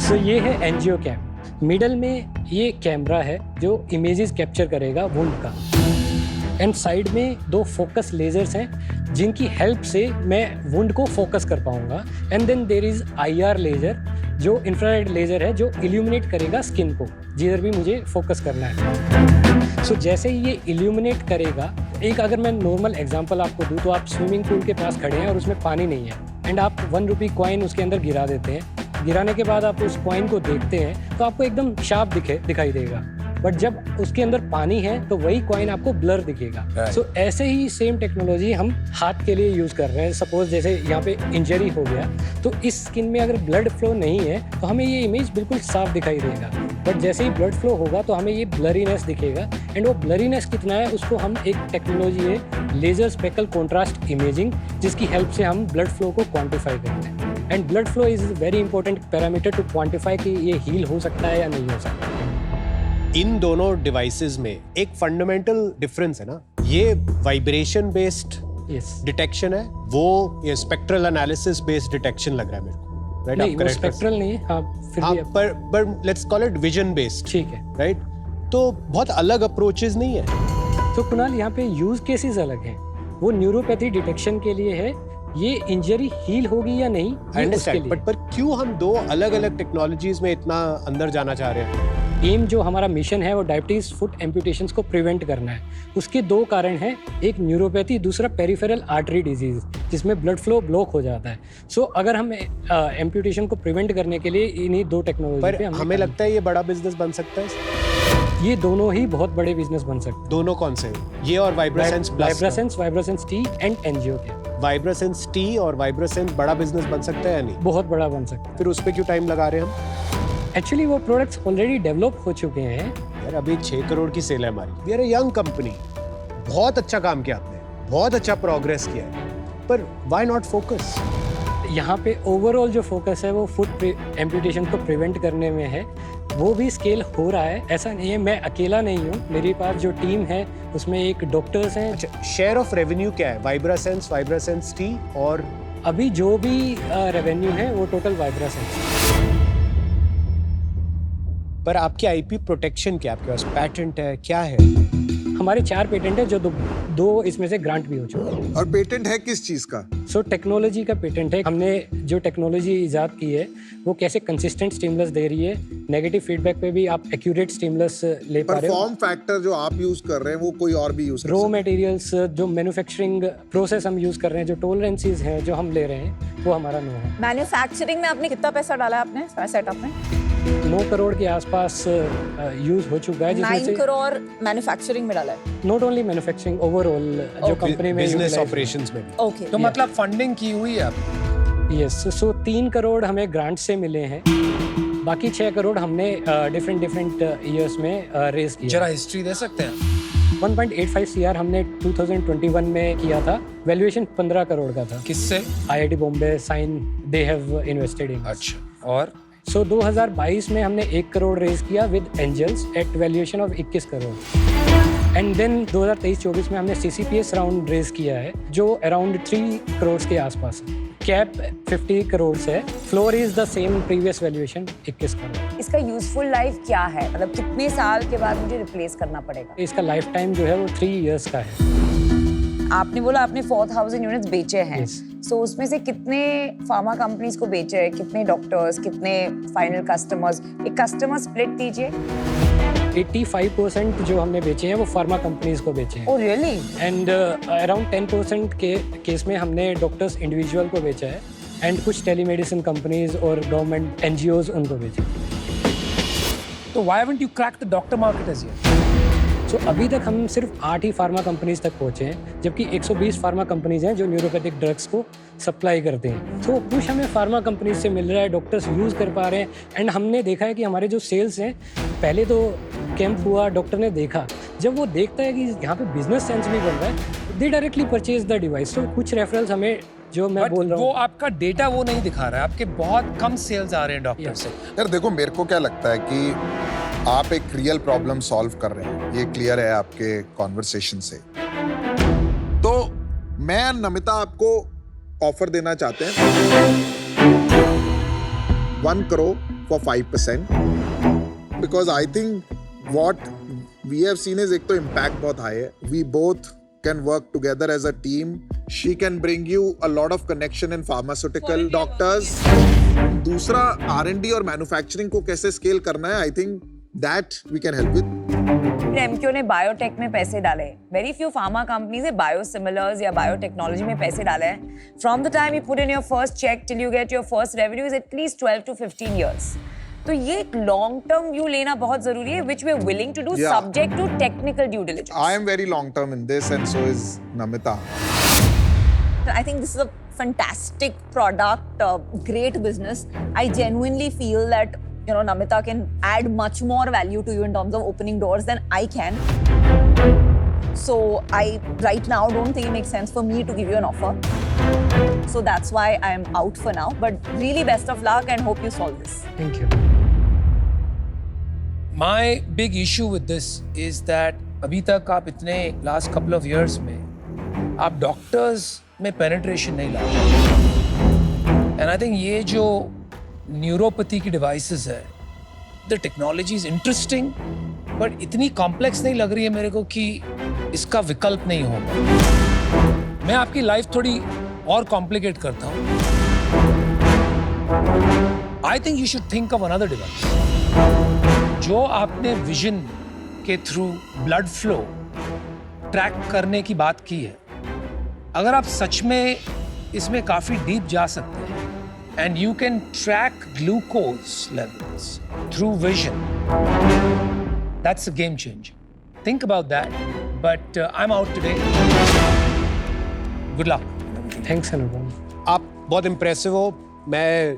सो ये है एंजियोग्राम. मिडल में ये कैमरा है जो इमेजेस कैप्चर करेगा वुंड का, एंड साइड में 2 फोकस लेजर्स हैं जिनकी हेल्प से मैं वुंड को फोकस कर पाऊंगा. And then there is IR laser जो इंफ्रारेड लेजर है जो इल्यूमिनेट करेगा स्किन को जिधर भी मुझे फोकस करना है. सो जैसे ही ये इल्यूमिनेट करेगा, एक अगर मैं नॉर्मल एग्जांपल आपको दूं तो आप स्विमिंग पूल के पास खड़े हैं और उसमें पानी नहीं है, एंड आप 1 रुपी कॉइन उसके अंदर गिरा देते हैं. गिराने के बाद आप उस कॉइन को देखते हैं तो आपको एकदम शार्प दिखाई देगा, बट जब उसके अंदर पानी है तो वही कॉइन आपको ब्लर दिखेगा. सो ऐसे ही सेम टेक्नोलॉजी हम हाथ के लिए यूज़ कर रहे हैं. सपोज जैसे यहाँ पे इंजरी हो गया तो इस स्किन में अगर ब्लड फ्लो नहीं है तो हमें ये इमेज बिल्कुल साफ दिखाई देगा, बट जैसे ही ब्लड फ्लो होगा तो हमें ये ब्लरीनेस दिखेगा. एंड वो ब्लरीनेस कितना है उसको हम एक टेक्नोलॉजी है लेजर स्पेकल कॉन्ट्रास्ट इमेजिंग, जिसकी हेल्प से हम ब्लड फ्लो को क्वान्टिफाई करते हैं. And blood flow is very important parameter to quantify कि ये हील हो सकता है या नहीं हो सकता. इन दोनों डिवाइसेस में एक फंडामेंटल डिफरेंस है ना, ये वाइब्रेशन बेस्ड डिटेक्शन है, वो ये स्पेक्ट्रल एनालिसिस बेस्ड डिटेक्शन लग रहा है मेरे को, राइट? नहीं, वो स्पेक्ट्रल नहीं है. हाँ, फिर भी पर let's call it vision based. ठीक है, राइट? तो बहुत अलग अप्रोचेस नहीं है. तो कुणाल यहाँ पे यूज केसेस अलग हैं. वो न्यूरोपैथी डिटेक्शन के लिए है, ये इंजरी हील होगी या नहीं आई अंडरस्टैंड, बट पर क्यों हम 2 अलग अलग टेक्नोलॉजीज में इतना अंदर जाना चाह रहे हैं? एम जो हमारा मिशन है वो डायबिटीज फुट एम्पुटेशंस को प्रिवेंट करना है. उसके 2 कारण हैं, एक न्यूरोपैथी, दूसरा पेरिफेरल आर्टरी डिजीज जिसमें ब्लड फ्लो ब्लॉक हो जाता है. सो अगर हम एम्पुटेशन को प्रिवेंट करने के लिए इन्हीं 2 टेक्नोलॉजी पे हमें लगता है ये बड़ा बिजनेस बन सकता है. ये दोनों ही बहुत बड़े बिजनेस बन सकते हैं. दोनों कौन से? ये और Vibrasense plus? Vibrasense T and angiogram. Vibrasense T और वाइब्रासेंस बड़ा बिजनेस बन सकता है या नहीं? बहुत बड़ा बन सकता है। फिर उस पे क्यों टाइम लगा रहे हैं हम? एक्चुअली वो प्रोडक्ट्स ऑलरेडी डेवलप हो चुके हैं। यार अभी 6 करोड़ की सेल है हमारी। We are a young company. बहुत अच्छा काम किया आपने, बहुत अच्छा प्रोग्रेस किया है, पर व्हाई नॉट फोकस? यहाँ पे ओवरऑल जो फोकस है वो फुट एम्पुटेशन को प्रिवेंट करने में है। वो भी स्केल हो रहा है, ऐसा नहीं है मैं अकेला नहीं हूँ। मेरे पास जो टीम है उसमें एक डॉक्टर्स हैं। अच्छा, शेयर ऑफ रेवेन्यू क्या है? वाइब्रासेंस टी और अभी जो भी रेवेन्यू है वो टोटल वाइब्रासेंस। पर आपकी आईपी प्रोटेक्शन क्या? आपके पास पेटेंट है, क्या है? हमारे 4 पेटेंट है जो दो इसमें से ग्रांट भी हो चुके हैं। और पेटेंट है किस चीज का? टेक्नोलॉजी का पेटेंट है। हमने जो टेक्नोलॉजी इजाद की है वो कैसे कंसिस्टेंट स्टिमुलस दे रही है, नेगेटिव फीडबैक पे भी आप एक्यूरेट स्टिमुलस ले पा रहे हो। फॉर्म फैक्टर जो आप यूज कर रहे हैं वो कोई और भी यूज कर रॉ मटेरियल्स जो मैन्युफैक्चरिंग प्रोसेस हम यूज कर रहे हैं, जो टॉलरेंसेस हैं जो हम ले रहे हैं, वो हमारा नो है। मैन्युफैक्चरिंग में आपने कितना पैसा डाला है अपने सेटअप में? 9 करोड़ के आसपास यूज हो चुका है, जिसमें 9 करोड़ मैन्युफैक्चरिंग में डाला है। नॉट ओनली मैन्युफैक्चरिंग, ओवरऑल जो कंपनी में बिजनेस ऑपरेशंस में। ओके, तो मतलब फंडिंग की हुई है आप? यस। सो 3 करोड़ हमें ग्रांट से मिले हैं, बाकी 6 करोड़ हमने डिफरेंट ईयर्स में रेज किया। जरा हिस्ट्री दे सकते हैं? 1.85 CR हमने 2021 में किया था। वैल्यूएशन 15 करोड़ का था। किससे? IIT Bombay, SINE, they have invested in. अच्छा, और 2022 में हमने 1 करोड़ रेज किया with angels at valuation of 21 crore. And then 2023-24 में हमने CCPS राउंड रेज किया है जो अराउंड 3 करोड़ के आसपास है। कैप 50 करोड़ है, floor is the same previous valuation 21 crore. इसका यूजफुल लाइफ क्या है? मतलब कितने साल के बाद मुझे रिप्लेस करना पड़ेगा? इसका लाइफ टाइम जो है वो 3 इयर्स का है। आपने बोला आपने 4000 यूनिट्स बेचे हैं। Yes. सो उसमें से कितने फार्मा कंपनीज को बेचे हैं, कितने डॉक्टर्स, कितने फाइनल कस्टमर्स? एक कस्टमर स्प्लिट दीजिए। 85% जो हमने बेचे हैं वो फार्मा कंपनीज को बेचे हैं। Oh really? एंड अराउंड 10% के केस में हमने डॉक्टर्स इंडिविजुअल को बेचा है, एंड कुछ टेलीमेडिसिन कंपनीज और गवर्नमेंट NGOs उनको बेचे। तो why haven't you cracked the doctor market as yet? अभी तक हम सिर्फ 8 ही फार्मा कंपनीज तक पहुंचे हैं, जबकि 120 फार्मा कंपनीज हैं जो न्यूरोपैथिक ड्रग्स को सप्लाई करते हैं। तो कुछ हमें फार्मा कंपनीज से मिल रहा है, डॉक्टर्स यूज़ कर पा रहे हैं। एंड हमने देखा है कि हमारे जो सेल्स हैं, पहले तो कैंप हुआ, डॉक्टर ने देखा, जब वो देखता है कि यहाँ पे बिजनेस सेंस भी बन रहा है, दे डायरेक्टली परचेज द डिवाइस। तो कुछ रेफरल्स हमें, जो मैं बोल रहा हूँ, वो आपका डेटा वो नहीं दिखा रहा है। आपके बहुत कम सेल्स आ रहे हैं डॉक्टर से। यार देखो, मेरे को क्या लगता है कि आप एक रियल प्रॉब्लम सॉल्व कर रहे हैं, ये क्लियर है आपके कॉन्वर्सेशन से। तो मैं नमिता आपको ऑफर देना चाहते हैं 1 crore for 5%, because I think what we have seen is, एक तो इम्पैक्ट बहुत हाई है, we both can work together as a team. She can bring you a lot of connection in pharmaceutical doctors. दूसरा R&D और manufacturing को कैसे scale करना है, I think that we can help with. Emcure ने biotech में पैसे डाले। वेरी फ्यू फार्मा कंपनीज ने बायोसिमिलर्स या बायोटेक्नोलॉजी में पैसे डाले हैं। From the time you put in your first check till you get your first revenue is at least 12 to 15 years. तो ये एक लॉन्ग टर्म व्यू लेना बहुत जरूरी है, which we are willing to do subject to technical due diligence. I am very long term in this and so is Namita. I think this is a fantastic product, great business. I genuinely feel that Namita can add much more value to you in terms of opening doors than I can. So I right now don't think it makes sense for me to give you an offer. So that's why I am out for now. But really best of luck and hope you solve this. Thank you. My big issue with this is that अभी तक आप इतने last couple of years में आप doctors में penetration नहीं ला रहे। And I think ये जो न्यूरोपैथी की डिवाइसेस है, the technology is interesting, but इतनी कॉम्प्लेक्स नहीं लग रही है मेरे को कि इसका विकल्प नहीं होगा। मैं आपकी लाइफ थोड़ी और कॉम्प्लिकेट करता हूँ। I think you should think of another device. जो आपने विजन के थ्रू ब्लड फ्लो ट्रैक करने की बात की है, अगर आप सच में इसमें काफी डीप जा सकते हैं and you can track glucose levels through vision, that's a game changer. Think about that. But I'm out today. Good luck. Thanks Anupam. आप बहुत इम्प्रेसिव हो। मैं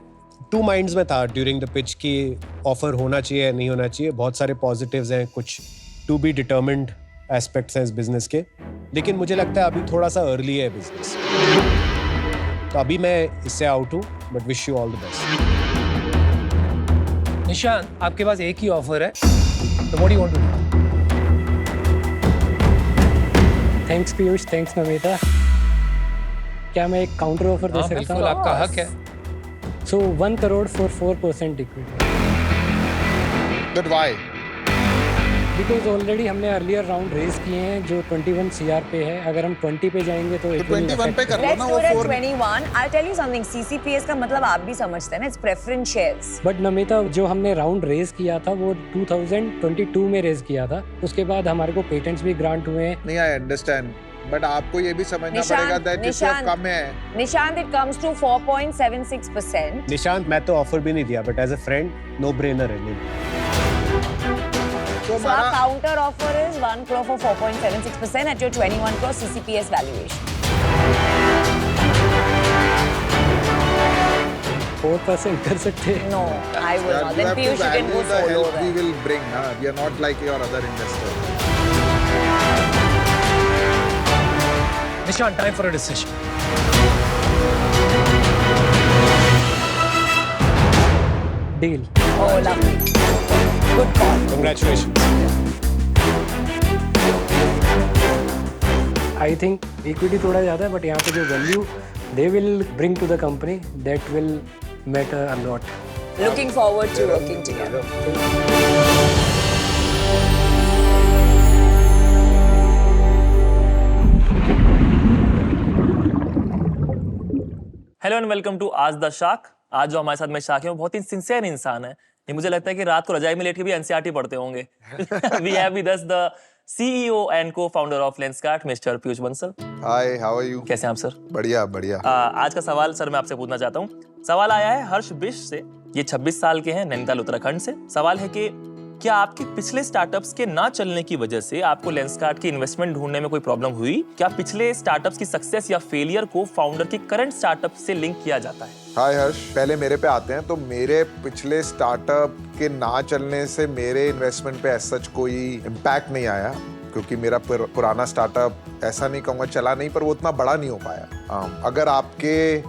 2 माइंड्स में था ड्यूरिंग द पिच कि ऑफर होना चाहिए या नहीं होना चाहिए। बहुत सारे पॉजिटिव्स हैं, कुछ टू बी डिटर्मिन्ड एस्पेक्ट्स हैं इस बिजनेस के, लेकिन मुझे लगता है अभी थोड़ा सा अर्ली है बिजनेस, तो अभी मैं इससे आउट हूँ, but wish you all the best. Nishant, आपके पास एक ही ऑफर है, तो what do you want to do? Thanks Piyush, thanks Namita. क्या मैं एक काउंटर ऑफर दे हाँ, सकता बिल्कुल, हूँ? आपका हक है। सो 1 crore for 4% equity. But why? Because already हमने अर्लियर राउंड रेज किए हैं जो 21 CR पे है। अगर हम 20 पे जाएंगे तो तो 21 पे कर लो Let's ना do वो it at 4। 21. I'll tell you something. CCPS का मतलब आप भी समझते हैं ना, it's preference shares. But Namita, जो हमने राउंड रेज किया था वो 2022 में रेज किया था। उसके बाद हमारे को पेटेंट्स भी ग्रांट हुए हैं। नहीं, आई अंडरस्टैंड, बट आपको ये भी समझना पड़ेगा that if you have कम है। Nishant, it comes to 4.76%. Nishant, मैं तो ऑफर भी नहीं दिया, but as a friend no brainer है। तो So our counter offer is 1 crore for 4.76% at your 21 crore CCPS valuation. 4% कर सकते हैं। No, I will not. Then Piyush, you can go the solo. help we then. will bring, na? We are not like your other investors. Nishant, time for a decision. Deal. Oh, lovely. Good call. Congratulations. I think equity थोड़ा ज़्यादा है, बट यहाँ पे जो value they will bring to the company that will matter a lot. Looking forward to working together. Hello and welcome to आज the shark. आज जो हमारे साथ में शाक है वो बहुत ही सिंसियर इंसान है। ये मुझे लगता है कि रात को रजाई में लेट के भी एनसीईआरटी पढ़ते होंगे। We have with us the CEO and co-founder of Lenskart, mister Piyush Bansal. Hi, how are you? कैसे हैं आप सर? बढ़िया बढ़िया। आज का सवाल सर मैं आपसे पूछना चाहता हूँ। सवाल आया है हर्ष बिष्ट से। ये 26 साल के हैं, नैनीताल उत्तराखंड से। सवाल है कि क्या आपके पिछले स्टार्टअप्स के ना चलने की वजह से आपको लेंसकार्ट की इन्वेस्टमेंट ढूंढने में कोई प्रॉब्लम हुई? क्या पिछले स्टार्टअप्स की सक्सेस या फेलियर को फाउंडर की करंट स्टार्टअप से लिंक किया जाता है? हाय हर्ष, पहले मेरे पे आते हैं। तो मेरे पिछले स्टार्टअप के ना चलने से मेरे इन्वेस्टमेंट पे ऐसा कोई इम्पैक्ट नहीं आया, क्योंकि मेरा पुराना स्टार्टअप ऐसा नहीं कहूँगा चला नहीं, पर वो उतना बड़ा नहीं हो पाया। अगर आपके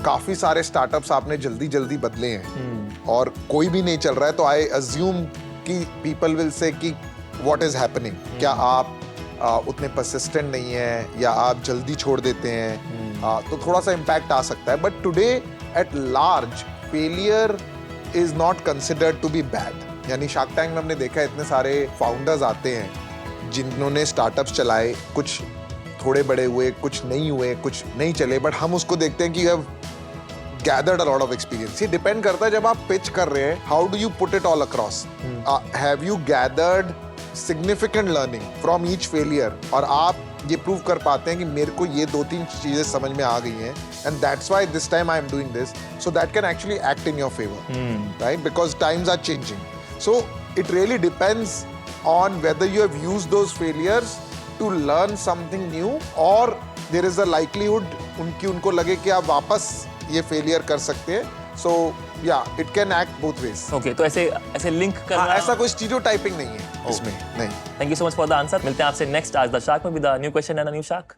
काफी सारे स्टार्टअप्स आपने जल्दी जल्दी बदले हैं और कोई भी नहीं चल रहा है, तो आई अज्यूम कि पीपल विल से कि व्हाट इज हैपनिंग। क्या आप उतने परसिस्टेंट नहीं है या आप जल्दी छोड़ देते हैं, तो थोड़ा सा इम्पैक्ट आ सकता है। But today at large failure is not considered to be bad. यानी शार्क टैंक में हमने देखा है इतने सारे फाउंडर्स आते हैं जिन्होंने स्टार्टअप्स चलाए, कुछ थोड़े बड़े हुए, कुछ नहीं हुए, कुछ नहीं चले, बट हम उसको देखते हैं कि you have gathered a lot of experience. ये डिपेंड करता है जब आप पिच कर रहे हैं, how do you put it all across? Have you gathered significant learning from each failure? और आप ये प्रूव कर पाते हैं कि मेरे को ये 2-3 चीजें समझ में आ गई हैं, and that's why this time I am doing this, so that can actually act in your favor, right? Because times are changing. So it really depends on whether you have used those failures to learn something new, or there is a likelihood उनको लगे कि आप वापस ये failure कर सकते हैं। सो या it can act both ways. Okay, तो ऐसे लिंक करना, ऐसा कोई स्टीरियोटाइपिंग नहीं है इसमें। नहीं। Thank you so much for the answer. मिलते हैं आपसे नेक्स्ट आज द शाक में with a new question and a new शाक।